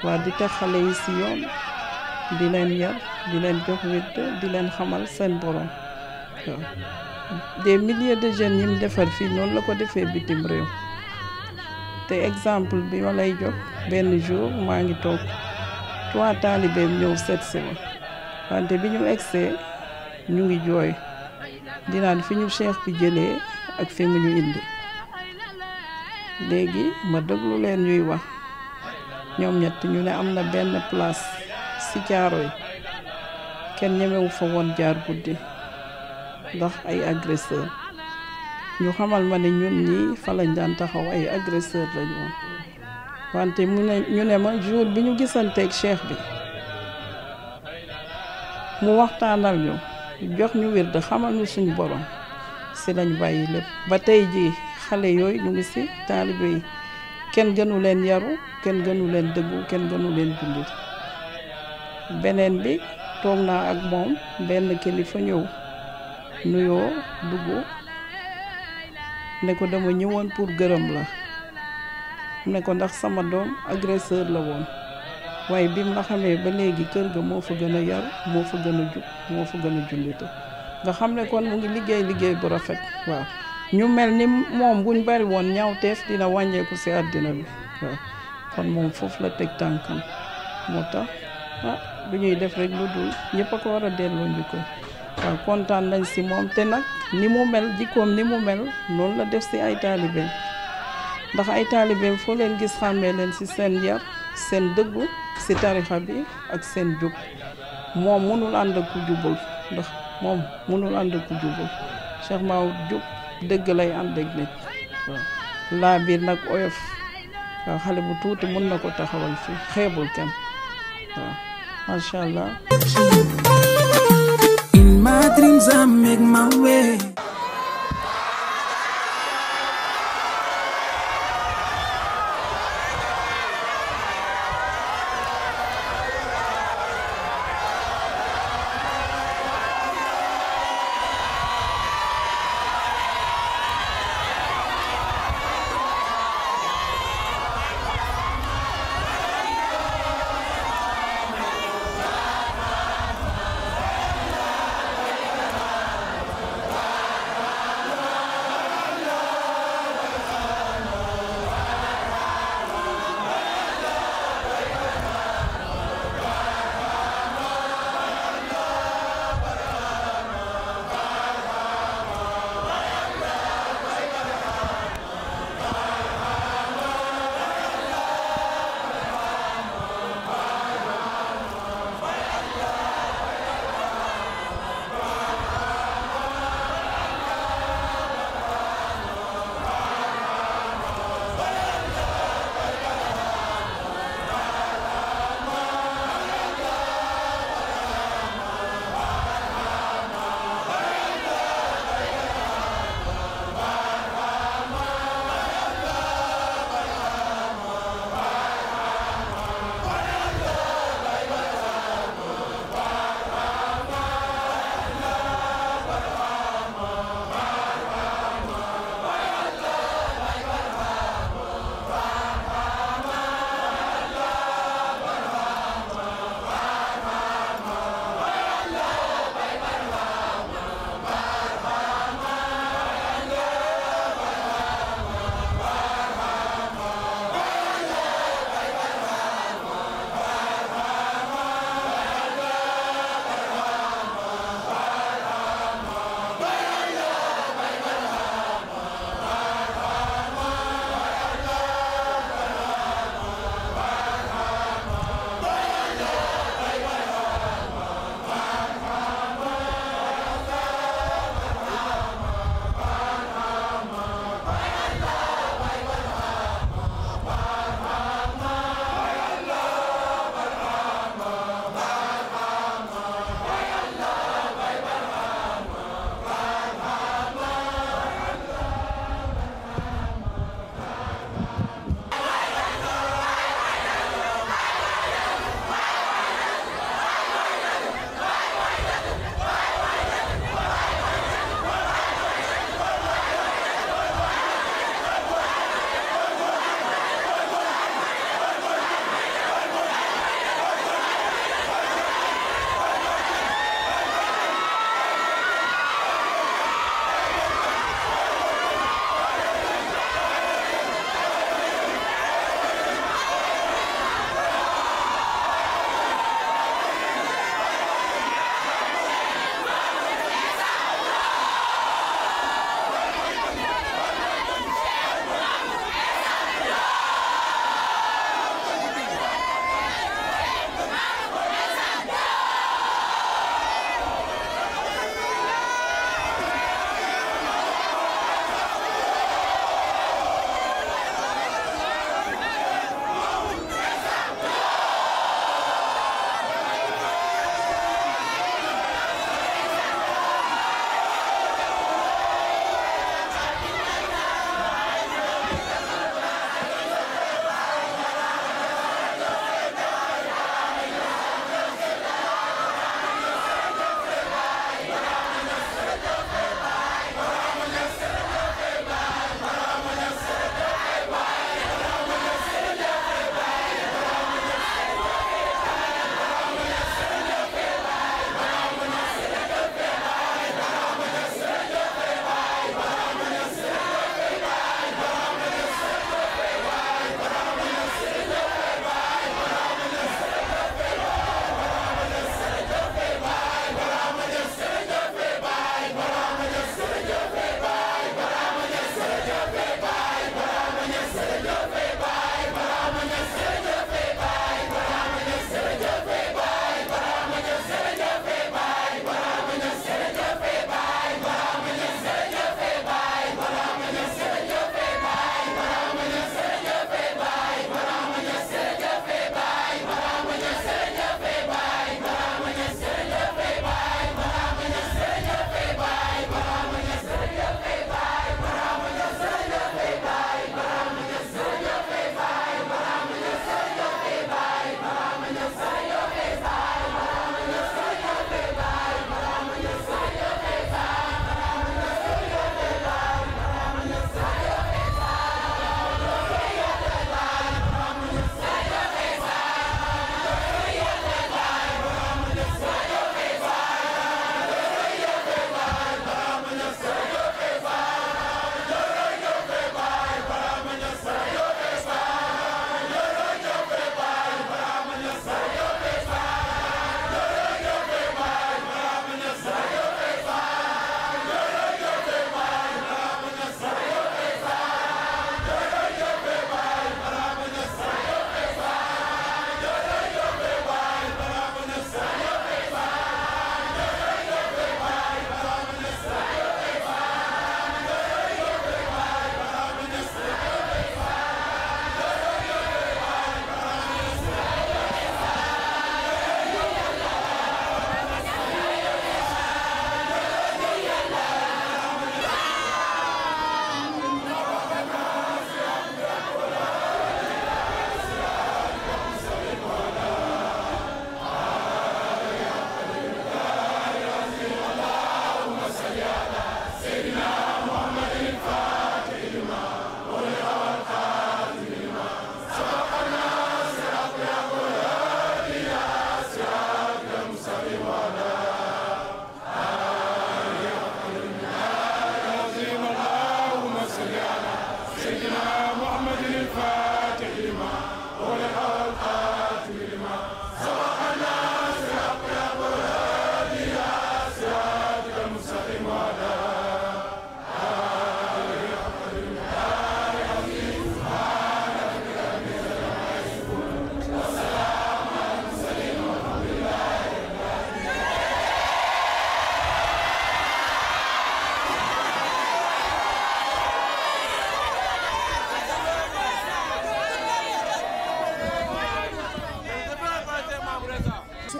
waa di teg xale yi ci yoon di leen yar di leen jox wér di leen xamal seen borom waaw des milliers de jeunes yi mu defar fii noonu la ko defee bitim réew te exemple bi ma lay jox benn jour maa ngi toog 3 taalibeem ñëw seet si ma wante bi ñu egsee ñu ngi jooy dinaan fi ñu cheikh bi jëlee ak fi mu ñu indi léegi ma déglu leen ñuy wax ñoom ñett ñu ne am na benn place ci Caaroy kenn ñemewu fa woon jaar guddi ndax ay agresseur ñu xamal ma ne ñun ñii fa lañ daan taxaw ay agresseur lañ woon wante ñu ne ma jour bi ñu gisanteeg cheikh bi mu waxtaanal ñu jox ñu wird xamal ñu suñ borom ci lañ bàyyi lépp ba tey jii xale yooyu ñu ngi ci taalibe yi kenn gënu leen yaru kenn gënu leen dëggu kenn gënu leen jullit beneen bi toog naa ak moom benn kilifa ñëw nuyoo dugg ne ko dama ñëwoon pour gërëm la ne ko ndax sama doom agresseur la woon waaye bi mu la xamee ba léegi kër ga moo fa gën a yaru moo fa gën a jub moo fa gën a jullite nga xam ne kon mu ngi liggéey bu rafet waaw ñu mel ni moom buñ bari woon ñaawteef dina wàññeeku ci àddina bi waaw kon moom foofu la teg tànkam moo tax du ñuy def rek lu dul ñëpp a ko war a delloo njukkal waaw kontaan nañ ci moom te nag ni mu mel jikkoom ni mu mel noonu la def ci ay taalibeem ndax ay taalibeem foo leen gis xàmmee leen ci seen yar seen dëggu ci tarixa bi ak seen jub moom mënul ànd ak ku jubul ndax moom mënul ànd ak ku jubul Cheikh Maodo jub dëgg lay ànd ak nit waaw laa biir nag oyof waaw xale bu tuuti mën na ko taxawal fii xeebul kenn waaw macha allah. In my dreams I make my way.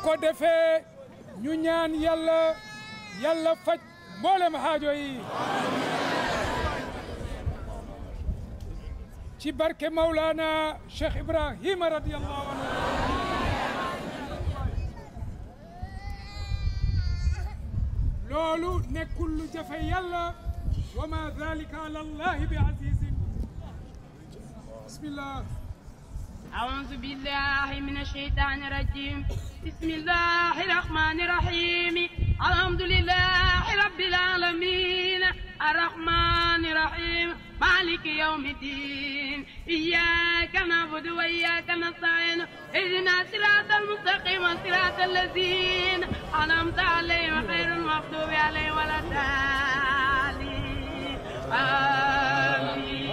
ko defee ñu ñaan yàlla faj mboolem haajo yi ci barke Maulana Cheikh Ibrahima radiyallahu anhu. loolu nekkul lu jafe yàlla wa ma dhalika ala allahi bi azizin. bismillah. أعوذ بالله من الشيطان الرجيم بسم الله الرحمن الرحيم الحمد لله رب العالمين الرحمن الرحيم مالك يوم الدين إياك نعبد وإياك نستعين اهدنا الصراط المستقيم صراط الذين أنعمت عليهم غير المغضوب عليهم ولا الضالين آمين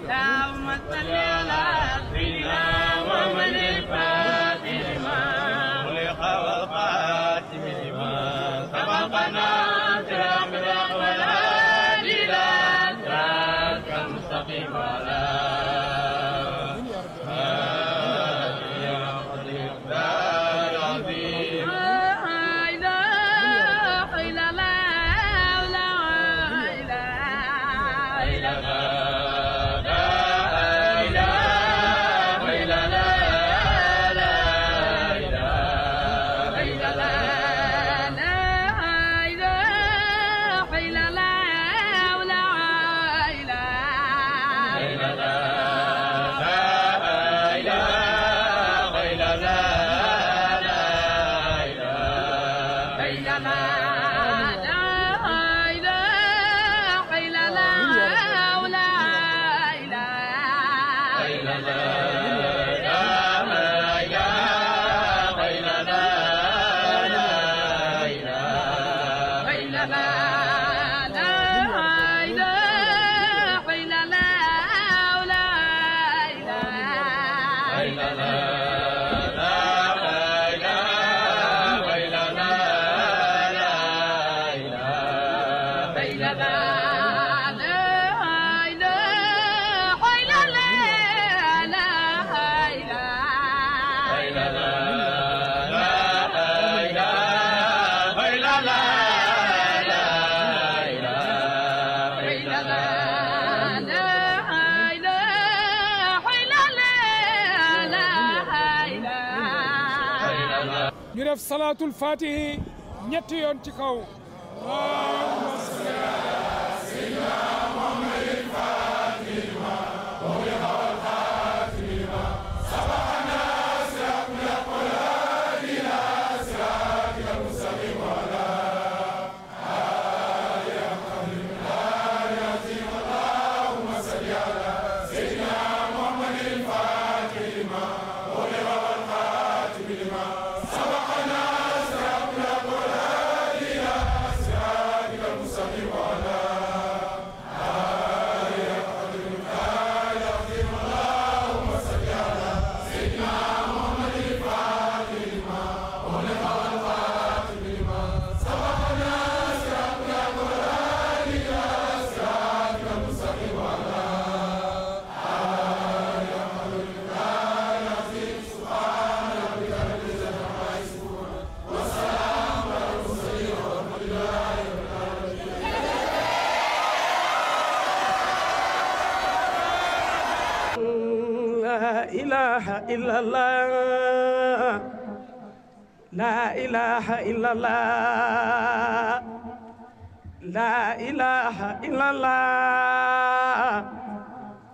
اللهم صل على سيدنا محمد الفاتح لما خلق والخاتم لما سبقنا صراط الأقوال إلى صراط المستقيم وعلى ñu def salaatul fatihi ñetti yoon ci kaw. allahumma salli ala sayyidina muhammadin fatihil lima ughliqa wal khatim lima sabaqana siratal aqwali ila siratil mustaqim wa ala alihi qadri azim. allahumma salli ala sayyidina muhammadin fatihil lima ughliqa wal khatim lima إلا الله لا إله إلا الله لا إله إلا الله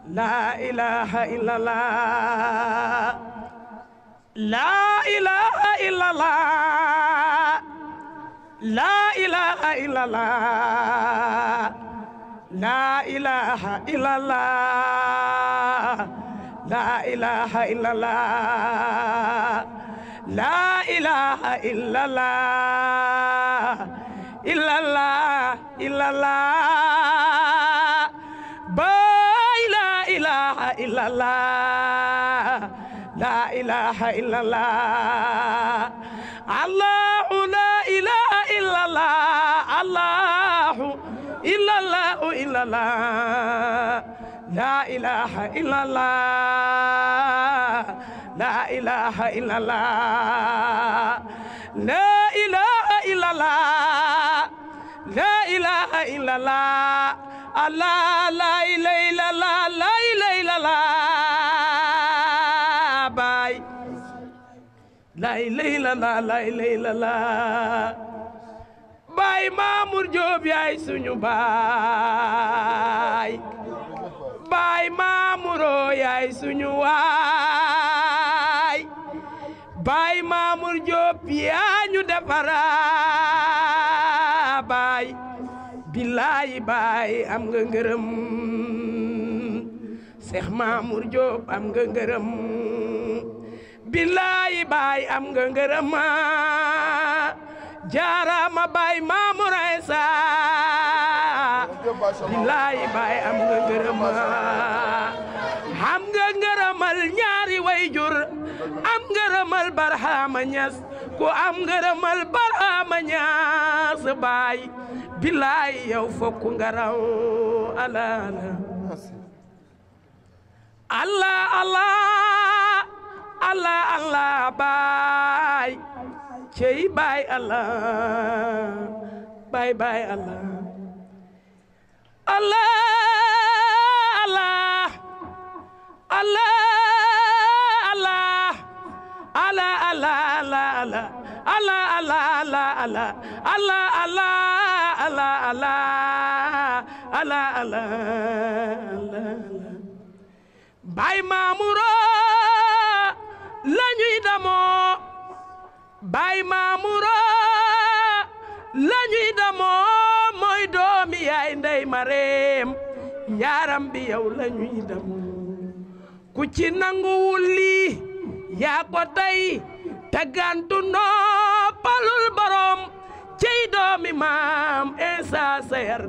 لا إله إلا الله لا إله إلا الله لا إله إلا الله لا إله إلا الله لا إله إلا الله لا إله إلا الله إلا الله إلا الله باي لا إله إلا الله لا إله إلا الله الله لا إله إلا الله الله إلا الله إلا الله لا إله إلا الله la ilaha illallah la ilaha illallah la ilaha illallah Allah la ilaha illallah la ilaha illallah bay la ilaha illallah la ilaha illallah bay Mamour Diop yaay suñu baay bay Mamouro yaay suñu waay bay Mamour Diop yaa ñu defara bay billaay bay am nga ngërëm Cheikh Mamour Diop am nga ngërëm billaay bay am nga ngërëm jaarama bay Mamour Insa billaay bay am nga ngërëm am nga ngërëmal ñaari wayjur am ngërëmal Barhama Niass ku am ngërëmal Barhama Niass bay billaay yow fokk nga raw Allah Allah Allah Allah Allah bay cey bay Allah bay bay Allah Allah Allah Allah Allah Allah Allah Allah Allah Allah Allah Allah Allah Allah Allah Allah Allah bay Mamouro lañuy damoo bay Mamouro lañuy damoo mooy doomi yaay Ndey Mareem yaaram bi yow lañuy damoo ku ci nanguwul lii yaa ko tey taggantu noppalul borom cey doomi maam Insa Sayar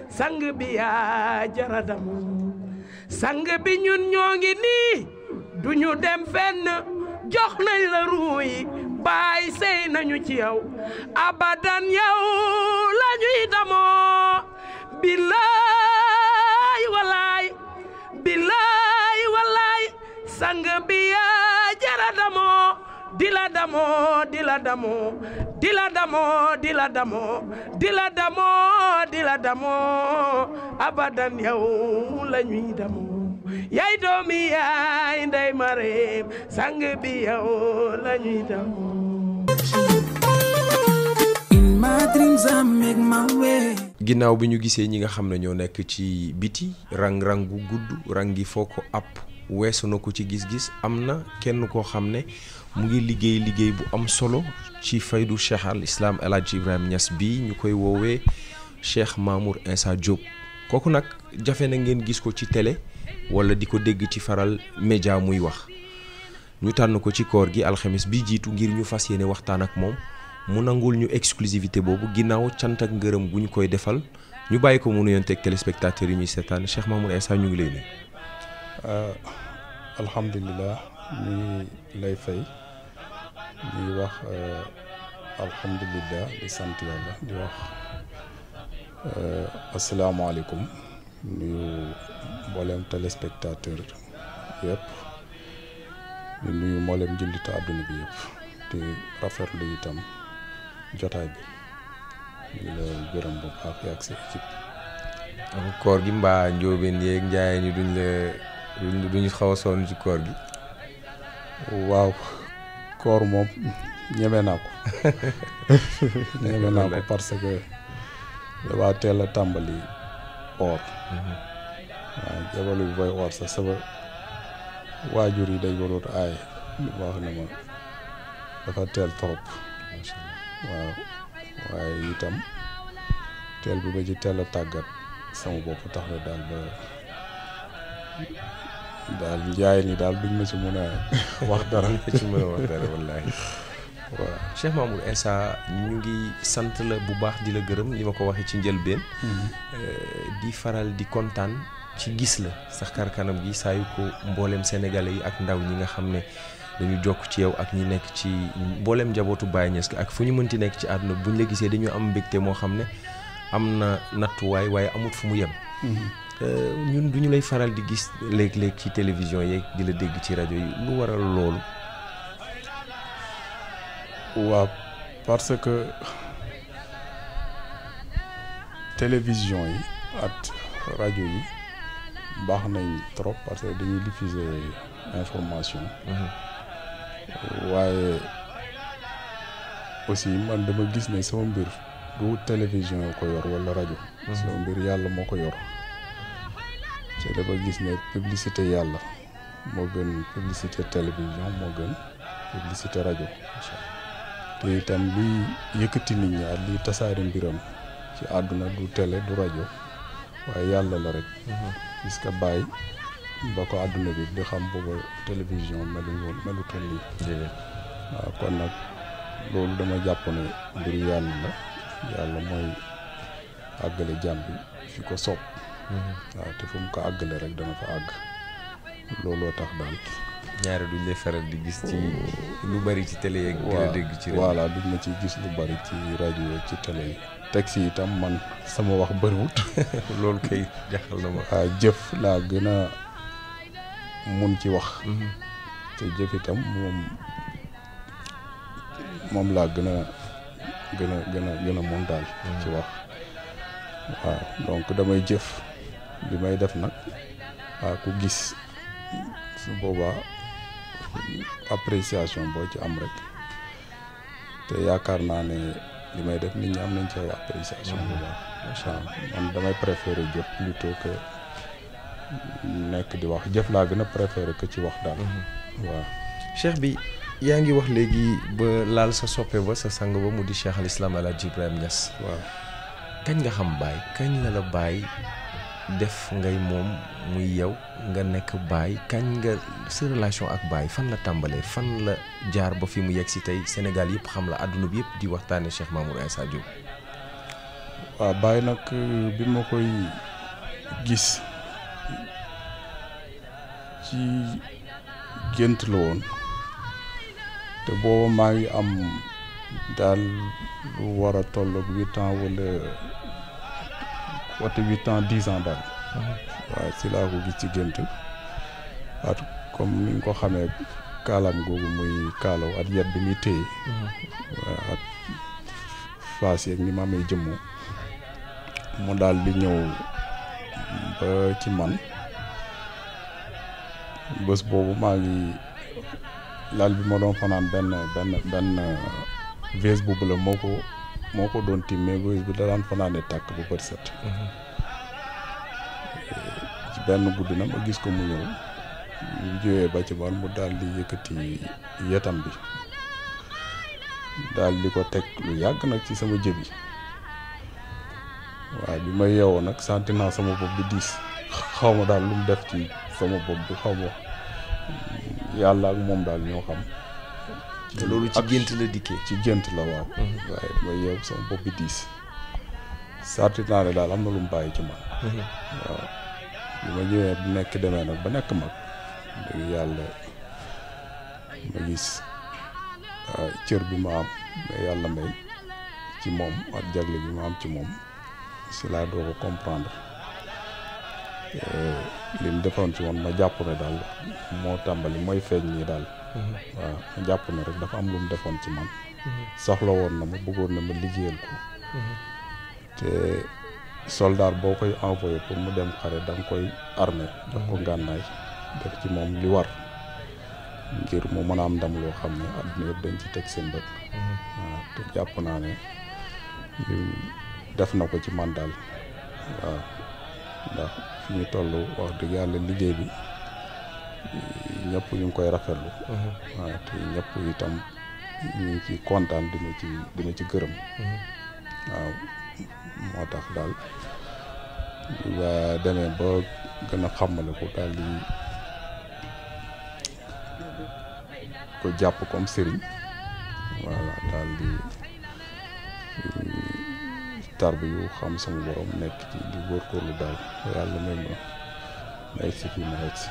sang bi yaa jara damoo sang bi ñun ñoo ngi nii duñu dem fenn jox nañ la ruuy baay sey nañu ci yow abadan yow la ñuy damoo billaay walaay billaay walaay sang bi yaa jara damoo di la damoo di la damoo di la damoo di la damoo di la damoo di la damoo abadan yow la ñuy damoo yaay doomi yaay Ndey Mareem sang bi yow la ñuy damoo. ginnaaw bi ñu gisee ñi nga xam ne ñoo nekk ci biti rang gu gudd rang gi foo ko app weesu na ko ci gis-gis am na kenn koo xam ne mu ngi liggéey bu am solo ci faydu Cheikh al Islam El Hadj Ibrahima Niass bi ñu koy woowee Cheikh Mamour Insa Diop kooku nag jafe na ngeen gis ko ci télé wala di ko dégg ci faral média muy wax ñu tànn ko ci koor gi alxamis bi jiitu ngir ñu fas yéene waxtaan ak moom mu nangul ñu exclusivité boobu ginnaaw cant ak ngërëm gu ñu koy defal ñu bàyyi ko mu nuyonteeg téléspectateurs yi ñuy seetaan Cheikh Mamour Insa ñu ngi lay nuyu. alhamdulilah ñu lay fay di wax alhamdulilah di sant yàlla di wax asalaamaaleykum nuyu mboolem téléspectateur yëpp di nuyu mboolem jullitu àdduna bi yëpp di rafetlu itam jotaay bi di la gërëm bu baax ak sa équipe. koor gi mbaa njóobeen yeeg njaayeen ñi duñu xaw a sonn ci koor gi. waaw koor moom ñeme naa ko ñeme naa ko parce que waa teel a tàmbali oor waaw jabalu bi booy oor sax sama waajur yi dañ waroon aaye wax na ma dafa teel trop waaw waaye itam teel bi ba ci teel a tàggat sama bopp tax na daal njaay ni daal duñ ma ci mën a wax dara ci mën a wax dara wallaahi waaw Cheikh Mamour Insa ñu ngi sant la bu baax di la gërëm li ma ko waxee ci njëlbeen di faral di kontaan ci gis la sax kar kanam gi saa yu ko mboolem sénégalais yi ak ndaw ñi nga xam ne dañu jokk ci yow ak ñi nekk ci mboolem njabootu Baye Niass ak fu ñu mënti nekk ci àdduna buñ la gisee dañu am mbégte moo xam ne am na nattuwaay waaye amut fu mu yem. ñun duñu lay faral di gis léeg-léeg ci télévision yeeg di la dégg ci rajo yi lu waral loolu waaw parce que télévision yi ak rajo yi baax nañ trop parce que dañuy diffuser information. waaye aussi man dama gis ne sama mbir du télévision ko yor wala rajo. sama mbir yàlla moo ko yor. te dama gis ne publicité yàlla moo gën publicité télévision moo gën publicité rajo. te itam liy yëkkati nit ñi ak liy tasaari mbiram ci àdduna du télé du rajo waaye yàlla la rek. puisque bàyyi ba ko àdduna bi di xam booba télévision melutoon lii. waaw kon nag loolu dama jàpp ne mbiru yàlla la yàlla mooy àggale jàmm bi fi ko soob. waaw te fu mu ko àggale rek dana fa àgg looloo tax daal. ñaare duñ lay faral di gis ci lu bari ci télé yeeg. di la dégg ci rajo voilà duñ ma ci gis lu bari ci rajo yeeg ci télé yi. texte yi itam man sama wax bëriwut. loolu kay jaxal na ma. waaw jëf laa gën a mun ci wax. te jëf itam moom laa gën a mun daal. ci wax waaw donc damay jëf li may def nag waaw ku gis su boobaa appréciation boo ci am rek te yaakaar naa ne li may def nit ñi am nañ ci ay appréciation bu baax. macha allah man damay préférer jëf plutôt que nekk di wax jëf laa gën a préférer que ci wax daal. waaw cheikh bi yaa ngi wax léegi ba laal sa soppe ba sa sang ba mu di Cheikh al Islam El Hadj Ibrahima Niass. waaw kañ nga xam Baye kañ la Baye def ngay moom muy yow nga nekk Baye kañ nga sa relation ak Baye fan la tàmbalee fan la jaar ba fi mu yegg si tey Sénégal yëpp xam la àdduna bi yëpp di waxtaane Cheikh Mamour Insa Diop. waaw Baye nag bi ma koy gis ci gént la woon te booba maa ngi am daal lu war a tolloog 8 ans wala wate 8 ans 10 ans daal. waaw si laa ko gis ci gént at comme ni nga ko xamee kaalam googu muy kaalaw at yet bi muy téye. waaw at faas yeeg ni ma amee jëmmu mu daal di ñëw ba ci man bés boobu maa ngi lal bi ma doon fanaan benn vase boobu la moo ko doon tiim mais vase bi da daan fanaane tàkk bu bët set. ci benn guddi na ma gis ko mu ñëw ñu jógee ba ci man mu daal di yëkkati yetam bi daal di ko teg lu yàgg nag ci sama jëbi waaw bi ma yeewoo nag santi naa sama bopp bi diis xaw ma daal lu mu def ci sama bopp bi xaw ma yàlla ak moom daal ñoo xam. te loolu ci gént la dikkee. ci gént la waaw. waaye ma yeew sama bopp bi diis santi naa ne daal am na lu mu bàyyi ci man. waaw bi ma ñëwee bu nekk demee nag ba nekk mag dëgg yàlla ma gis cër bi ma am mais yàlla may ci moom ak jagle bi ma am ci moom si laa doo ko comprendre li mu defoon ci man ma jàpp ne daal moo tàmbali mooy feeñ nii daal. waaw ma jàpp ne rek dafa am lu mu defoon ci man. soxla woon na ma bëggoon na ma liggéeyal ko. te soldat boo koy envoyé pour mu dem xare da nga koy armé jox ko ngànnaay def ci moom li war ngir mu mën a am ndam loo xam ne àdduna yëpp dañ ci teg seen bët. waaw te jàpp naa ne def na ko ci man daal waaw ndax fi ñu toll wax dëgg yàlla liggéey bi ñëpp ñu ngi koy rafetlu. waaw te ñëpp itam ñu ngi ci kontaan dina ci gërëm. waaw moo tax daal waa demee ba gën a xamale ko daal di ko jàpp comme sëriñ voilà daal di tarbi yu xam sama borom nekk ci di góorgóorlu daal yàlla may ma egg si fii ma egg si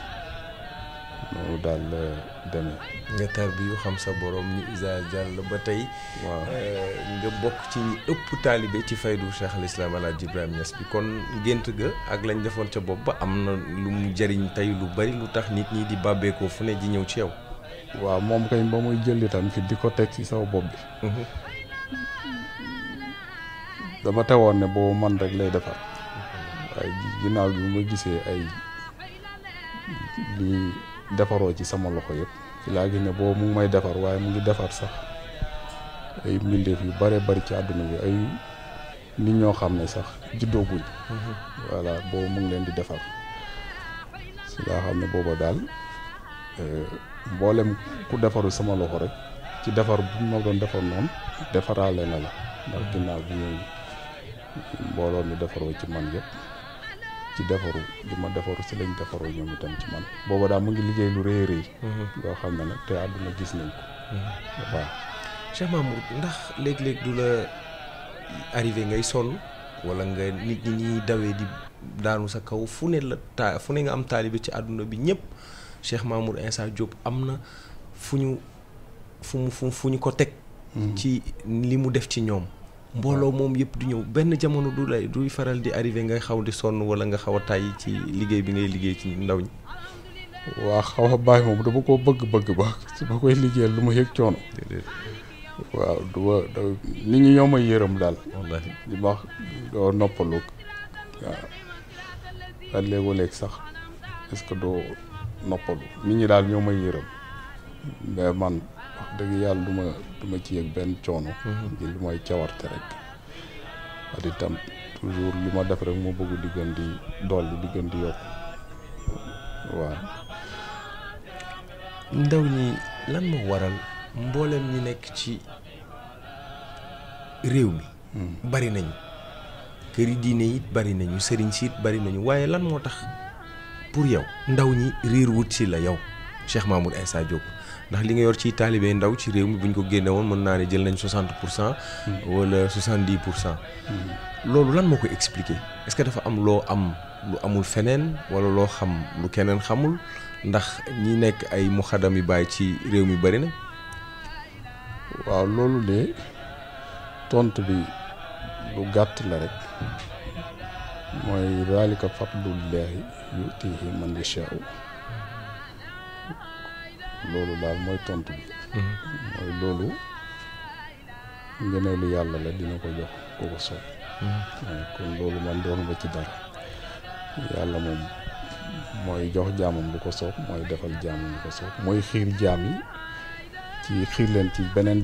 noonu daal la demee. nga tarbi yu xam sa borom ni Isa Diallo ba tey. waaw nga bokk ci ñi ëpp taalibe ci faydu Cheikh al Islam El Hadj Ibrahima Niass bi kon gént ga ak lañ defoon ca bopp ba am na lu mu jëriñ tey lu bari lu tax nit ñi di bàbbeekoo fu ne ji ñëw ci yow. waaw moom kay ba muy jël itam fi di ko teg ci saw bopp bi dama tewoon ne boobu man rek lay defar waaye ginnaaw bi ma gisee ay li defaroo ci sama loxo yëpp ci laa gis ne boobu mu ngi may defar waaye mu ngi defar sax ay mbindeef yu bare bari ci àdduna bi ay nit ñoo xam ne sax juddooguñ voilà boobu mu ngi leen di defar si laa xam ne booba daal mboolem ku defaru sama loxo rek ci defar bu ma doon defar noonu defaraale na la ndax ginnaaw bi ñuy mbooloo mi defaroo ci man yëpp ci defaru li ma defaru si lañ defaroo ñoom itam ci man booba daal mu ngi liggéey lu rëy rëy loo xam ne nag te àdduna gis nañ ko waaw Cheikh Mamour ndax léeg-léeg du la arrivé ngay sonn wala nga nit ñi ñuy dawee di daanu sa kaw fu ne nga am taalibe ci àdduna bi ñëpp Cheikh Mamour Insa Diop am na fu ñu ko teg ci li mu def ci ñoom mbooloo moom yëpp du ñëw benn jamono duy faral di arrivé ngay xaw di sonn wala nga xaw a tàyyi ci liggéey bi ngay liggéey ci ndaw ñi waa xaw a bàyyi moom dama koo bëgg ba su ma koy liggéeyal lu ma yëg coono waaw nit ñi ñoo may yërëm daal wallahi di ma doo noppalu waaw léeg-léeg sax est-ce que doo noppalu nit ñi daal ñoo may yërëm mais man wax dëgg yàlla du ma ci yëg benn coono ji lu may cawarte rek at itam toujours li ma def rek moo bëgg di gën di dolli di gën di yokk waaw ndaw ñi lan moo waral mboolem ñi nekk ci réew mi bari nañu kër yi diine it bari nañu sëriñ si it bari nañu waaye lan moo tax pour yow ndaw ñi riir wut si la yow Cheikh Mamour Insa Diop ndax li nga yor ci taalibe ndaw ci réew mi buñ ko génne woon mën naa ne jël nañ 60% wala 70%. loolu lan moo koy expliquer est-ce que dafa am loo am lu amul feneen wala loo xam lu keneen xamul ndax ñi nekk ay muxadam yu bàyyi ci réew mi bari na. waaw loolu de tontu bi lu gàtt la rek mooy zaalika fadlullaahi yu'tiihi man yashaa'u loolu daal mooy tontu bi mooy loolu ngëneelu yàlla la dina ko jox ko ko soob kon loolu man doon nga ci dara yàlla moom mooy jox jaamam bu ko soob mooy defal jaamam bu ko soob mooy xiir jaam yi ci xiir leen ci beneen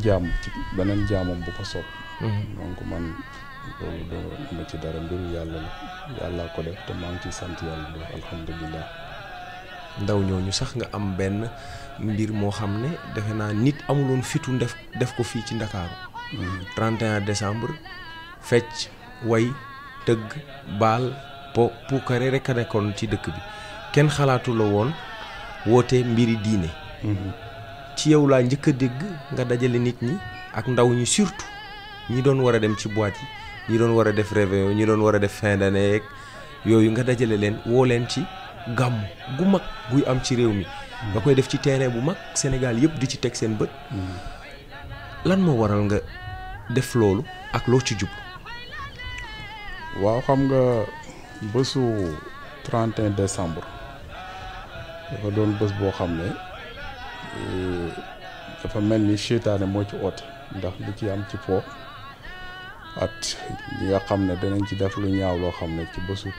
jaamam bu ko soob donc man loolu doo ma ci dara mbiru yàlla la yàlla ko def te maa ngi ciy sant yàlla bu alhamdulilah. ndaw ñooñu sax nga am benn mbir moo xam ne defe naa nit amuloon fitu def ko fii ci Ndakaaru 31 décembre fecc way tëgg baal puukare rek a nekkoon ci dëkk bi kenn xalaatu la woon woote mbiri diine ci yow laa njëkk a dégg nga dajale nit ñi ak ndaw ñi surtout ñi doon war a dem ci boîte yi ñi doon war a def réveillon ñi doon war a def fin d'année yeeg yooyu nga dajale leen woo leen ci gàmm gu mag guy am ci réew mi nga koy def ci terrain bu mag Sénégal yëpp di ci teg seen bët lan moo waral nga def loolu ak loo ci jublu. waaw xam nga bésu 31 décembre dafa doon bés boo xam ne dafa mel ni seytaane moo ci oote ndax li ci am ci po at ñi nga xam ne danañ ci def lu ñaaw loo xam ne ci bésu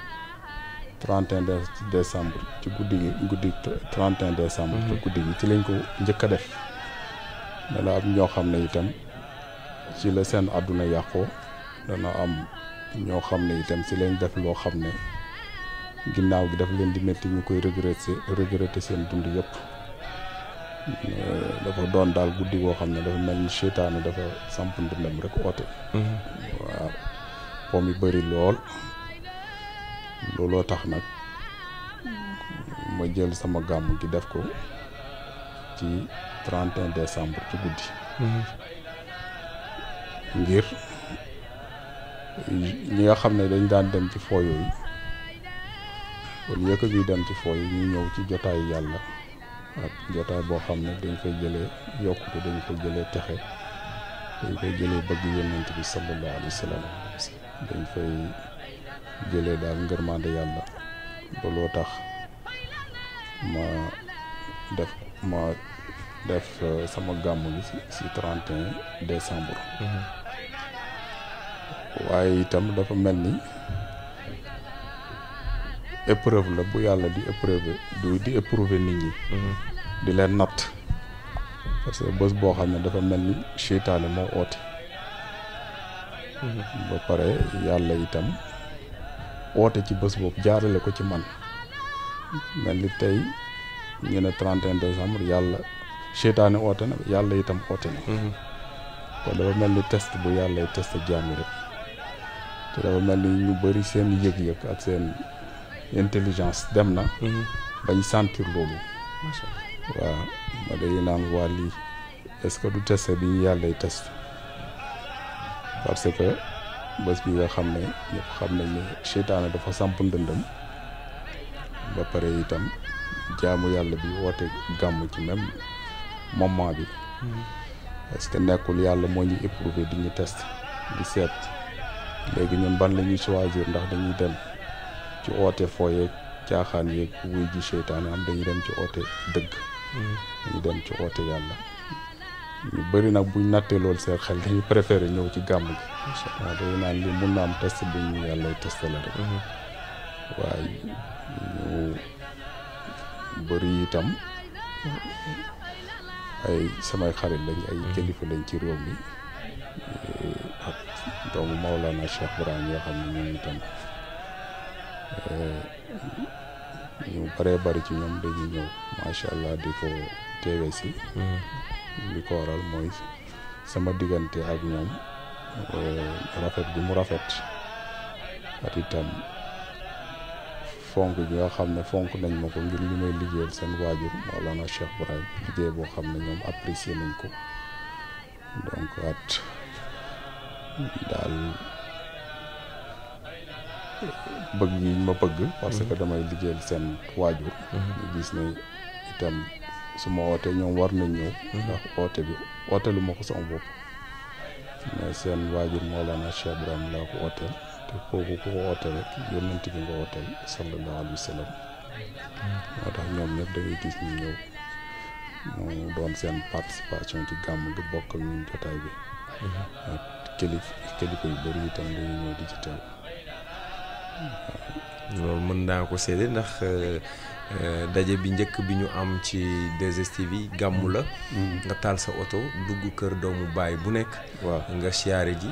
31 décembre ci guddi 31 décembre ci guddi gi ci lañ ko njëkk a def dana am ñoo xam ne itam ci la seen àdduna yàqoo dana am ñoo xam ne itam ci lañ def loo xam ne ginnaaw gi daf leen di métti ñu koy regretter seen dund yëpp dafa doon daal guddi goo xam ne dafa mel ni seytaane dafa samp ndëndam rek oote waaw po mi bëri lool looloo tax nag ma jël sama gàmm gi def ko ci 31 décembre ci guddi ngir ñi nga xam ne dañ daan dem ci foo yooyu wala yëkk ñuy dem ci foo yi ñu ñëw ci jotaay yàlla ak jotaay boo xam ne dañ koy jëlee yokkute dañ koy jëlee texe dañ koy jëlee bëgg yonent bi sallallahu alayhi wa sallam dañ koy jëlee daal ngërmande yàlla ba loo tax ma def sama gàmm gi si 31 décembre. waaye itam dafa mel ni épreuve la bu yàlla di éprouver nit ñi. di leen natt parce que bés boo xam ne dafa mel ni seytaane moo oote. ba pare yàlla itam oote ci bés boobu jaarale ko ci man mel ni tey ñu ne 31 décembre yàlla seytaane oote na yàlla itam oote na. kon dafa mel ni test bu yàlla test jaami rek te dafa mel ni ñu bëri seen yëg-yëg ak seen intelligence dem na. bañ sentir loolu. waaw ma day naan waa lii est-ce que du test bi ñu yàllay test parce que bés bi nga xam ne ñëpp xam nañ ne seytaane dafa samp ndëndëm ba pare itam jaamu yàlla bi woote gàmm ci même moment bi. est-ce que nekkul yàlla moo ñuy éprouver di ñu test di seet léegi ñun ban la ñuy choisir ndax dañuy dem ci oote fooyeeg caaxaan yeeg wuy ji seytaane am dañuy dem ci oote dëgg. ñu dem ci oote yàlla ñu bëri nag buñ nattee loolu seen xel dañuy préféré ñëw ci gàmm gi. waaw dañu naan li mun na am test bu ñu yàlla testé la rek. waaye ñu bëri itam ay samay xarit lañ ay kilifa lañ ci réew mi ak doomu Maolana Cheikh Ibrahim yoo xam ne ñoom itam ñu bëree bëri ci ñoom dañuy ñëw macha allah di ko teewe si. li ko waral mooy sama diggante ak ñoom rafet bi mu rafet ak itam fonk gi nga xam ne fonk nañ ma ko ngir li may liggéeyal seen waajur Maolana Cheikh Ibrahim liggéey boo xam ne ñoom apprécier nañ ko donc at daal bëgg yi ma bëgg parce que damay liggéeyal seen waajur. ñu gis ne itam su ma wootee ñoom war nañ ñëw. ndax oote bi ooteelu ma ko sama bopp mais seen waajur Maolana Cheikh Ibrahim laa ko ooteel te kooku ku ko ooteel rek yónnent bi nga ooteel sallallahu alayhi wa sallam. moo tax ñoom ñëpp da ngay gis ñu ñëw mu doon seen participation ci gàmm gi bokk ak ñun jotaay bi. ak kilifa yu bëri itam dañuy ñëw di ci teew. loolu mën naa ko seede ndax daje bi njëkk bi ñu am ci 2STV gàmmu la. nga taal sa oto dugg kër doomu baay bu nekk. waaw nga siyaare ji.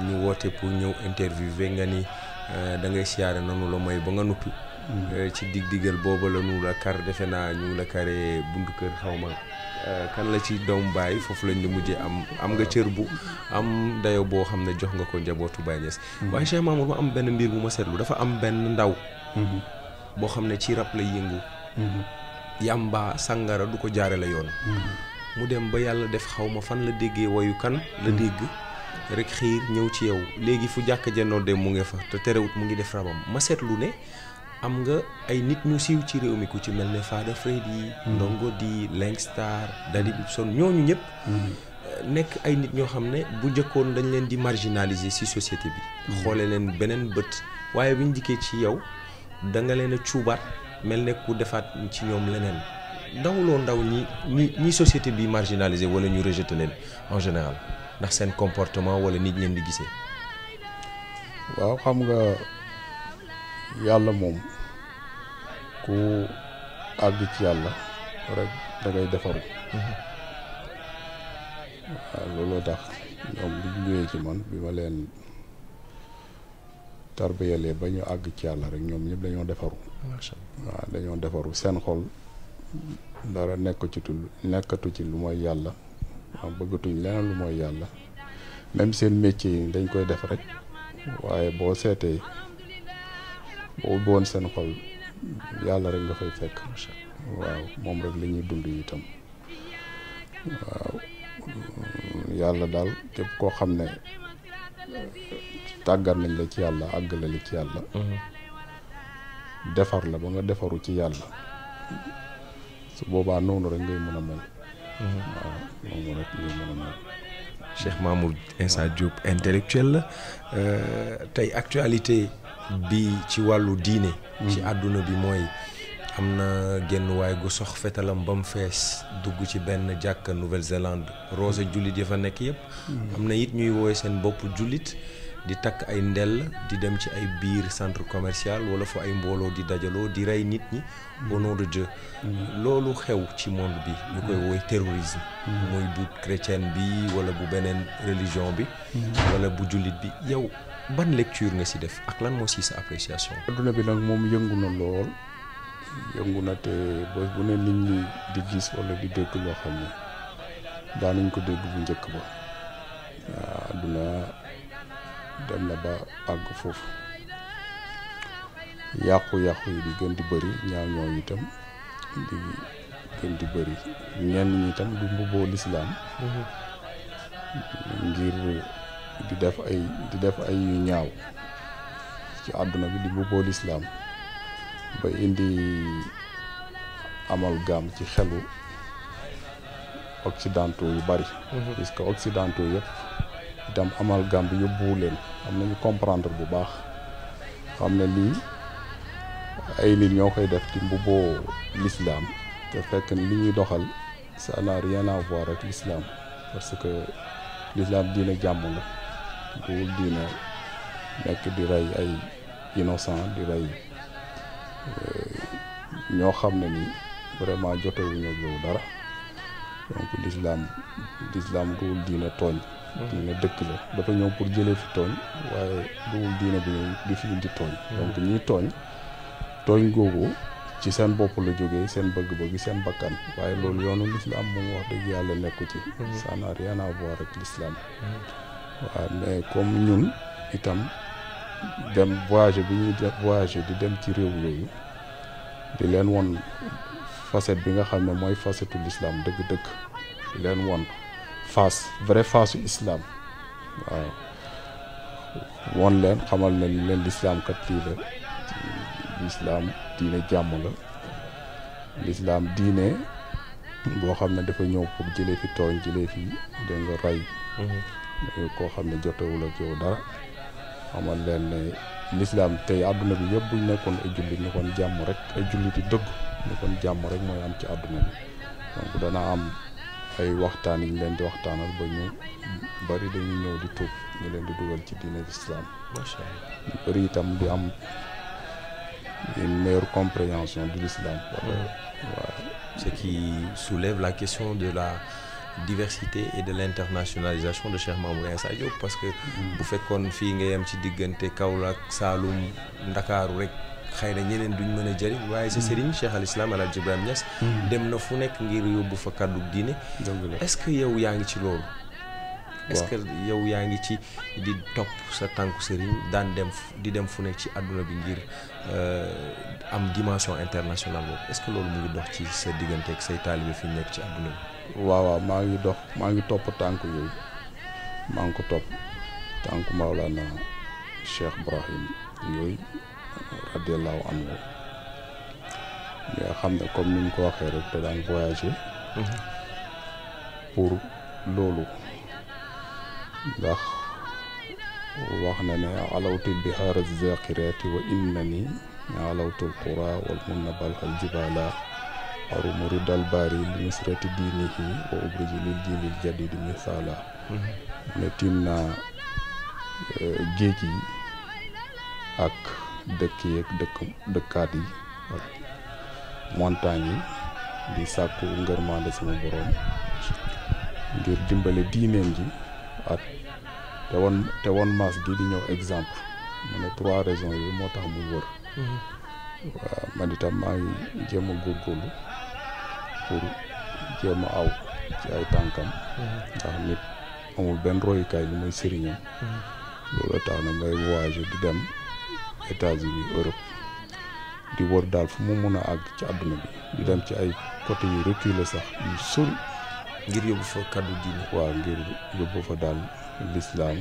ñu woote pour ñëw interviewé nga ni da ngay siyaare nanu la mooy ba nga nuppi. ci dig-digal booba la nu la kar defe naa ñu la karee buntu kër xaw ma kan la ci doomu baay foofu lañ la mujjee am nga cër bu am dayo boo xam ne jox nga ko njabootu Baay Ñas. waaye Cheikh Mamour ma am benn mbir bu ma seetlu dafa am benn ndaw. boo xam ne ci rab lay yëngu. yàmba sàngara du ko jaare la yoon. mu dem ba yàlla def xaw ma fan la déggee wayu kan la dégg rek xiir ñëw ci yow léegi fu jàkk jennoo dem mu ngi fa te terewut mu ngi def rabam ma seetlu ne am nga ay nit ñu siiw ci réew mi ku ci mel ne Fada Freddy Ndongo di Langstar Daddy Bibson ñooñu ñëpp nekk ay nit ñoo xam ne bu njëkkoon dañ leen di marginaliser ci société bi xoole leen beneen bët waaye bi ñu dikkee ci yow da nga leen a cuubaat mel ne ku defaat ci ñoom leneen dawuloo ndaw ñi société bi marginaliser wala ñu rejeter leen en général ndax seen comportement wala nit leen di gisee. waaw xam nga yàlla moom ku àgg ci yàlla rek da ngay defaru. waaw looloo tax ñoom li ñu ñëwee ci man bi ma leen tarbiyalee ba ñu àgg ci yàlla rek ñoom ñëpp dañoo defaru. waaw dañoo defaru seen xol dara nekkatu ci lu mooy yàlla waaw bëggatuñ leneen lu mooy yàlla même seen métier yi dañ koy def rek waaye boo seetee boo ubbi woon seen xol yàlla rek nga fay fekk. waaw moom rek la ñuy dund itam waaw yàlla daal képp koo xam ne tàggat nañ la ci yàlla àggale la ci yàlla. defar la ba nga defaru ci yàlla su boobaa noonu rek ngay mën a mel. waaw noonu rek ngay mën a mel. Cheikh Mamour Insa Diop intellectuel la tey actualité bi ci wàllu diine. ci àdduna bi mooy am na genn waay gu sox fetalam ba mu fees dugg ci benn jàkka Nouvelle-Zélande roose jullit ya fa nekk yëpp. am na it ñuy woowee seen bopp jullit di takk ay ndell di dem ci ay biir centre commercial wala fa ay mbooloo di dajaloo di rey nit ñi au nom de Dieu. loolu xew ci monde bi ñu koy woy terrorisme. muy bu chrétienne bi wala bu beneen religion bi. wala bu jullit bi yow ban lecture nga si def ak lan moo si sa appréciation. adduna bi nag moom yëngu na lool yëngu na te bés bu ne nit ñi di gis wala di dégg loo xam ne daanañ ko dégg bu njëkk ba waaw adduna dem na ba àgg foofu yàqu-yàqu yi di gën di bëri ñaaw ñooy itam di gën di bëri ñenn ñi itam du mbubboo lislaam ngir di def ay yu ñaaw ci àdduna bi di mbubboo lislaam ba indi amalgame ci xelu occidentaux yu bari puisque occidentaux yëpp itam amalgame bi yóbbuwu leen am nañu comprendre bu baax xam ne lii ay nit ñoo koy def di mbubboo l'islam te fekk ne li ñuy doxal ça n'a rien à voir ak l'islam parce que l'islam diine jàmm la duwul diine nekk di rey ay innocent di rey ñoo xam ne ni vraiment jotewuñu ak yow dara donc l'islam duwul diine tooñ diine dëkk la dafa ñëw pour jëlee fi tooñ waaye duwul diine bi ñëw di fi indi tooñ donc ñiy tooñ googu ci seen bopp la jógee seen bëgg-bëgg seen bakkan waaye loolu yoonu l'islam moom wax dëgg yàlla nekku ci ça n'a rien à voir ak l'islam waaw mais comme ñun itam dem voyager bi ñuy voyager di dem ci réew yooyu di leen won facette bi nga xam ne mooy facetu l'islam dëgg-dëgg di leen won vrai face islam waaw won leen xamal ne leen l'islam kat lii la l'islam diine jàmm la l'islam diine boo xam ne dafa ñëw pour jëlee fi tooñ jëlee fi dégg nga rey koo xam ne jotewul ak yow dara xamal leen ne l'islam tey àdduna bi yëpp buñ nekkoon ay jullit ñu kon jàmm rek ay jullit yi dëgg ñu kon jàmm rek mooy am ci àdduna bi donc dana am ay waxtaan yi ñu leen di waxtaanal ba ñu bari dañuy ñëw di tuub ñu leen di dugal ci diine l'islam macha allah ñu bari itam di am une meilleure compréhension de l'islam. Ce qui soulève la question de la diversité et de l'internationalisation de Cheikh Mamour Insa Diop parce que bu fekkoon fii nga yem ci diggante Kaolack Saloum Ndakaaru rek xëy na ñeneen duñ mën a jëriñ waaye sa sëriñ Cheikh al Islam El Hadj Ibrahima Niass dem na fu nekk ngir yóbbu fa kàddu diine est-ce que yow yaa ngi ci loolu est-ce que yow yaa ngi ci di topp sa tànku sëriñ daan dem di dem fu nekk ci àdduna bi ngir am dimension internationale boobu est-ce que loolu mu ngi dox ci sa diggante ak say taalibe fi nekk ci àdduna bi waaw maa ngi topp tànk yooyu maa ngi ko topp tànk Maolana Cheikh Ibrahim yooyu radiallahu anhu nga xam ne comme ni ñu ko waxee rek te daan voyager pour loolu ndax wax na ne alawtu bihaar az-zaqirati wa innani alawtu al-qura wal munnabal al-jibala arumu ridal bari li nusrati diinihi wa ubriji lil jiilil jadidi misala ne tiim naa géej yi ak dëkk yi ak dëkkaat yi ak montagne yi di sàkku ngërmande sama borom ngir dimbale diineem ji ak te won maas gi di ñëw exemple mu ne 3 raisons yi moo tax muy wër waaw man itam maa ngi jéem a góorgóorlu pour jéem a aw ci ay tànkam ndax nit amul benn royukaay lu muy sëriñam loolu tax na ngay voyager di dem États-Unis Europe di wër daal fu mu mun a àgg ci àdduna bi di dem ci ay côté yu reculé sax yu sori ngir yóbbu fa kaddu diine waaw ngir yóbbu fa daal l'islam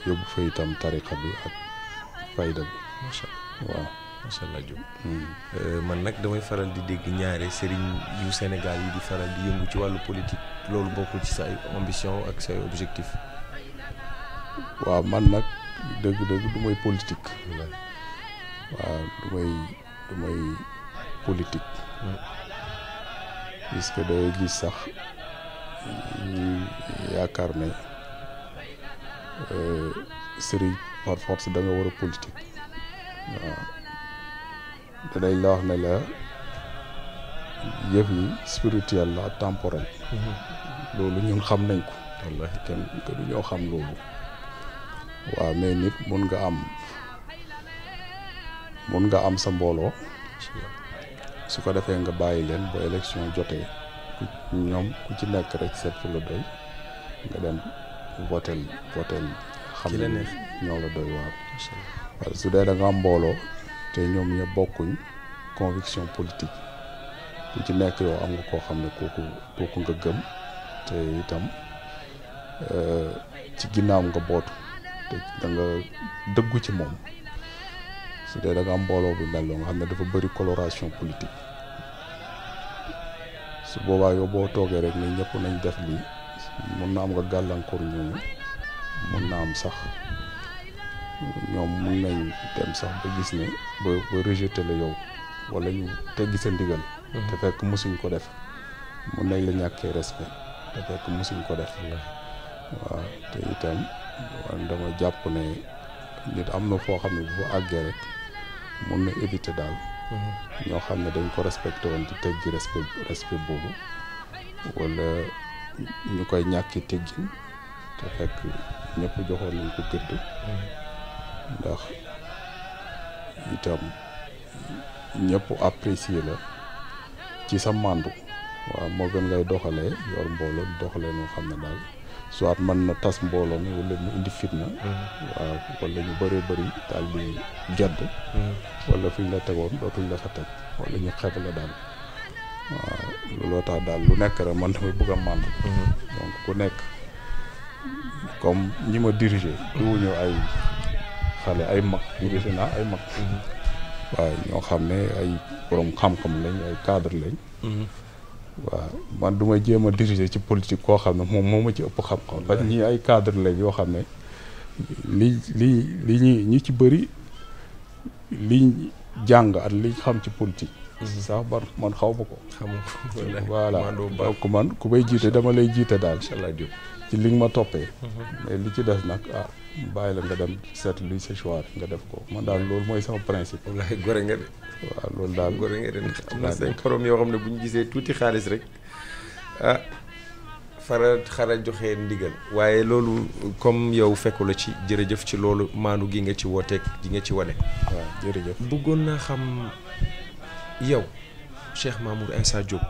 yóbbu fa itam tariqa bi ak fayda bi macha allah waaw macha allah Diop man nag damay faral di dégg ñaare sëriñ yu Sénégal yi di faral di yëngu ci wàllu politique loolu bokkul ci say ambition ak say objectif waaw man nag dëgg-dëgg du may politique waaw du may politique puisque day gis sax yaakaar ne sëriñ par force da nga war a politique waaw danañ la wax ne la yëf yi spirituel la temporel loolu ñun xam nañ ko wallahi kenn du ñoo xam loolu waaw mais nit mun nga am sa mbooloo su ko defee nga bàyyi leen ba élection jotee ñoom ku ci nekk rek seet fu la doy nga dem votel xam ne ñoo la doy waaw parce que su dee da nga am mbooloo te ñoom ñëpp bokkuñ conviction politique ku ci nekk yow am nga koo xam ne kooku nga gëm te itam ci ginnaaw nga bootu te da nga dëggu ci moom su dee da nga am mbooloo bu mel nga xam ne dafa bëri coloration politique su boobaa yow boo toogee rek ni ñëpp nañ def lii mun na am nga gàllankoor ñooñu mun na am sax ñoom mun nañ dem sax ba gis ne ba rejeter la yow wala ñu teggi sa ndigal te fekk mësuñ ko def mun nañ la ñàkkee respect te fekk mësuñ ko def waaw te itam dama jàpp ne nit am na foo xam ne bu fa àggee rek mun na éviter daal ñoo xam ne dañ ko respecté woon di teggi respect boobu wala ñu koy ñàkki teggin te fekk ñëpp joxoon nañ ko gëdd ndax itam ñëpp apprécier la ci sa màndu waaw moo gën ngay doxalee yor mbooloo di doxalee noo xam ne daal soit mën na tas mbooloo mi wala mu indi fitna waaw wala ñu bëree bëri daal di gedd wala fi ñu la tegoon dootuñ la fa teg wala ñu xeeb la daal waaw looloo tax daal lu nekk rek man damay bëgg a màndu donc ku nekk comme ñi ma dirigé duwuñu ay xale ay mag dirigé naa ay mag waaw ñoo xam ne ay borom xam-xam lañ ay cadre lañ waaw man du ma jéem a diriger ci politique koo xam ne moom moo ma ci ëpp xam-xam parce que ñii ay cadre lañ yoo xam ne ñi ci bëri liñ jàng at liñ xam ci politique sax man xaw ma ko voilà donc man ku may jiite dama lay jiite daal ci li nga ma toppee mais li ci des nag bàyyi la nga dem seet luy sa choix nga def ko man daal loolu mooy sama principe wallaay gore nga de waaw loolu daal gore nga de am na say xorom yoo xam ne bu ñu gisee tuuti xaalis rek xara joxe ndigal waaye loolu comme yow fekku la ci jërëjëf ci loolu maanu gi nga ci wooteeg gi nga ci wane waaw jërëjëf bëggoon naa xam yow Cheikh Mamour Insa Diop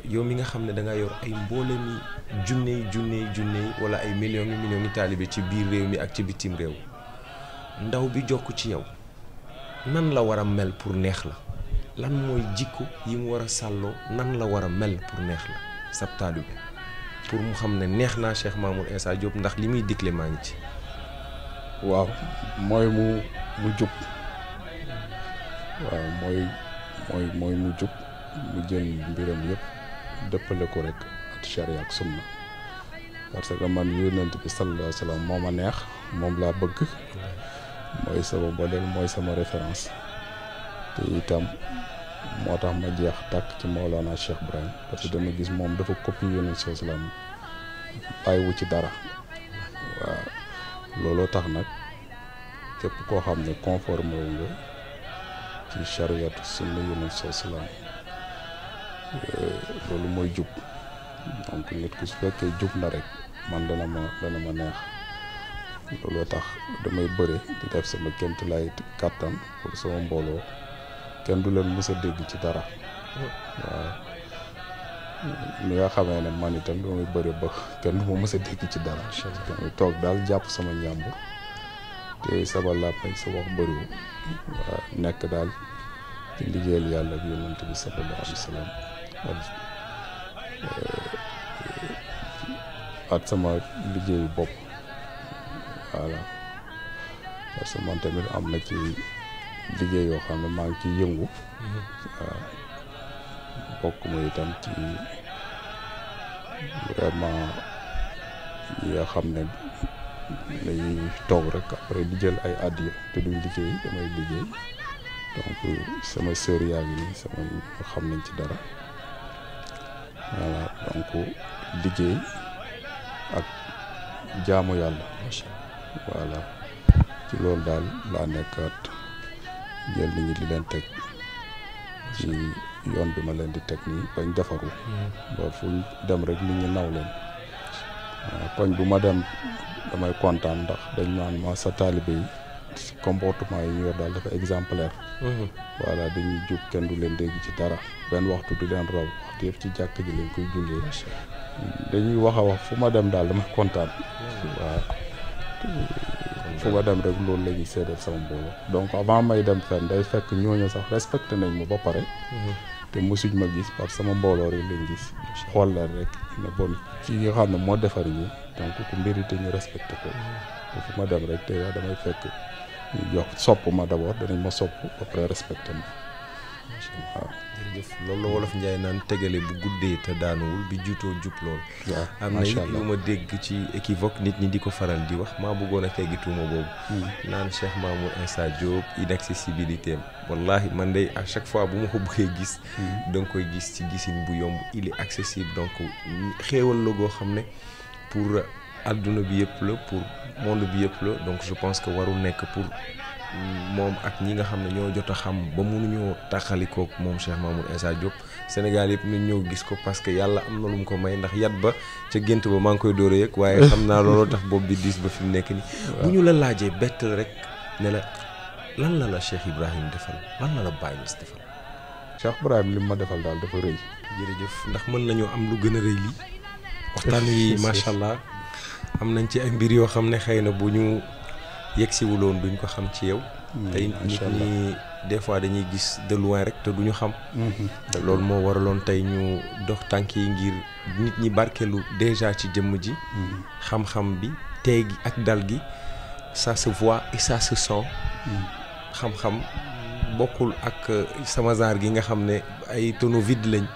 yow mi nga xam ne da nga yor ay mboolemi junne wala ay millions yi taalibe ci biir réew mi ak ci bitim réew ndaw bi jokk ci yow nan la war a mel pour neex la lan mooy jikko yi mu war a sàlloo nan la war a mel pour neex la sab taalibe pour mu xam ne neex naa Cheikh Mamour Insa Diop ndax li muy digle maa ngi ci waaw mooy mu jub waaw mooy mu jub mu jël mbiram yëpp dëppale ko rek ak charia ak sunna parce que man yonent bi sallallahu alayhi wa sallam moo ma neex moom laa bëgg mooy sama modèle mooy sama référence te itam moo tax ma jeex tàkk ci Maolana Cheikh Ibrahim parce que dama gis moom dafa copier yonent sallallahu alayhi wa sallam bàyyiwu ci dara waaw looloo tax nag képp koo xam ne conforme wu nga ci chariatu sunna yonent sallallahu alayhi wa sallam loolu mooy jub donc nit ku su fekkee jub na rek man dana ma neex looloo tax damay bëre di def sama kémt lay kàttan pour sama mbooloo kenn du leen mës a dégg ci dara waaw ni nga xamee ne man itam damay bëre ba kenn du ma mës a dégg ci dara damay toog daal jàpp sama njàmbur te sama làmmiñ sa wax bëriwul waaw nekk daal ci liggéeyal yàlla ak yonent bi sallallahu alayhi wa sallam at sama liggéeyu bopp voilà parce que man tamit am na ci liggéey yoo xam ne maa ngi ciy yëngu waaw bokk ma itam ci vraiment yi nga xam ne dañuy toog rek après di jël ay addiya te duñ liggéey damay liggéey donc sama sœur yaa ngi nii sama xam nañ ci dara voilà donc liggéey ak jaamu yàlla voilà ci loolu daal laa nekkaat jël nit ñi di leen teg ci yoon bi ma leen di teg nii bañ defaru ba fu dem rek nit ñi naw leen koñ bu ma dem damay kontaan ndax dañ naan ma sa taalibe yi comportement yi ñu yor daal dafa exemplaire voilà dañuy jub kenn du leen dégg ci dara benn waxtu du leen raw waxtu yëpp ci jàkk ji lañ koy jullee dañuy wax a wax fu ma dem daal damay kontaan waaw fu ma dem rek loolu la ñuy seedeel sama mbooloo donc avant may dem fenn day fekk ñooñu sax respecté nañ ma ba pare te mosuñ ma gis parce que sama mbooloo rek lañ gis xool leen rek ne bon ci nga xam ne moo defar ñi donc ku mérité ñu respecté ko fu ma dem rek te damay fekk ñu jox sopp ma d'abord danañ ma sopp ba pare respecté ma waaw jërëjëf loolu la wolof Njaay naan tegale bu guddee te daanuwul bi juutoo jub lool am na lu ma dégg ci équivoque nit ñi di ko faral di wax maa bëggoon a teggi tuuma boobu naan Cheikh Mamour Insa Diop inaccessibilité am wallahi man day à chaque fois bu ma ko bëggee gis da nga koy gis ci gisin bu yomb il est accessible donc xéewal la goo xam ne pour adduna bi yëpp la pour monde bi yëpp la donc je pense que warul nekk pour moom ak ñi nga xam ne ñoo jot a xam ba mënuñoo taxalikook moom Cheikh Mamour Insa Diop Sénégal yëpp ñu ñëw gis ko parce que yàlla am na lu mu ko may ndax yat ba ca gént ba maa ngi koy dóore yëg waaye xam naa looloo tax bopp bi diis ba fi mu nekk ni bu ñu la laajee bett rek ne la lan la la Cheikh Ibrahim defal lan la la Baye Niass defal Cheikh Ibrahim li ma defal daal dafa rëy jërëjëf ndax mën nañoo am lu gën a rëy lii waxtaan yi macha allah am nañ ci ay mbir yoo xam ne xëy na bu ñu yegsiwuloon duñ ko xam ci yow tey nit ñi des fois dañuy gis de loin rek te duñu xam loolu moo waraloon tey ñu dox tànk yi ngir nit ñi barkelu déjà ci jëmm ji xam-xam bi tey gi ak dal gi ça se voit et ça se sent xam-xam bokkul ak sama genre gi nga xam ne ay tonneau vide lañ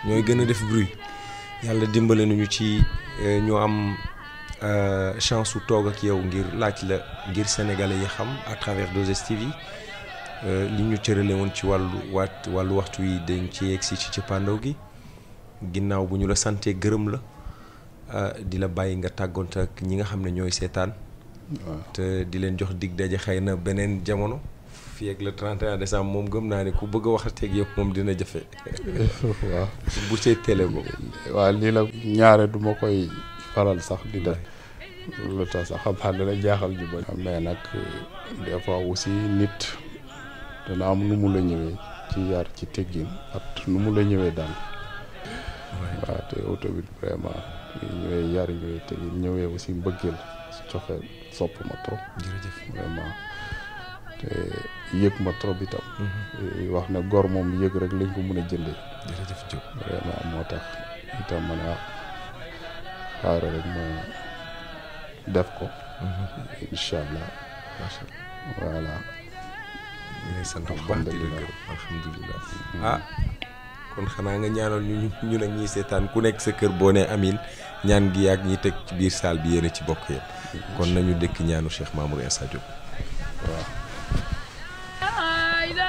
ñooy gën a def bruit yàlla dimbale nañu ci ñoo am chance su toog ak yow ngir laaj la ngir sénégalais yi xam à travers 2STV li ñu cërale woon ci wàllu waxtu yi dañ ci yegsi ci cëppaandaw gi ginnaaw bu ñu la santee gërëm la di la bàyyi nga tàggoonte ak ñi nga xam ne ñooy seetaan te di leen jox dig daje xëy na beneen jamono fii ak le 31 décembre moom gëm naa ne ku bëgg a waxateeg yow moom dina jafe waaw bu see télé boobu waaw lii la ñaare du ma koy faral sax di def lu tax sax xam naa dana jaaxal ju bari mais nag des fois aussi nit dana am nu mu la ñëwee ci yar ci teggin at nu mu la ñëwee daal waaw te yow tamit vraiment ñëwee yar ñëwee teggin ñëwee aussi mbëggeel cofeel sopp ma trop jërëjëf vraiment te yëg ma trop itam wax ne gor moom yëg rek lañ ko mën a jëndee jërëjëf Diop vraiment moo tax itam ma ne xaaral rek ma def ko incha allah voilà ñu lay sant bu baax di la gërëm alhamdulilah ah kon xanaa nga ñaanal ñu nag ñiy seetaan ku nekk sa kër boo ne amin ñaan gi ak ñi teg ci biir salle bi yéen ci bokk yëpp kon nañu dëkk ñaanu Cheikh Mamour Insa Diop waaw la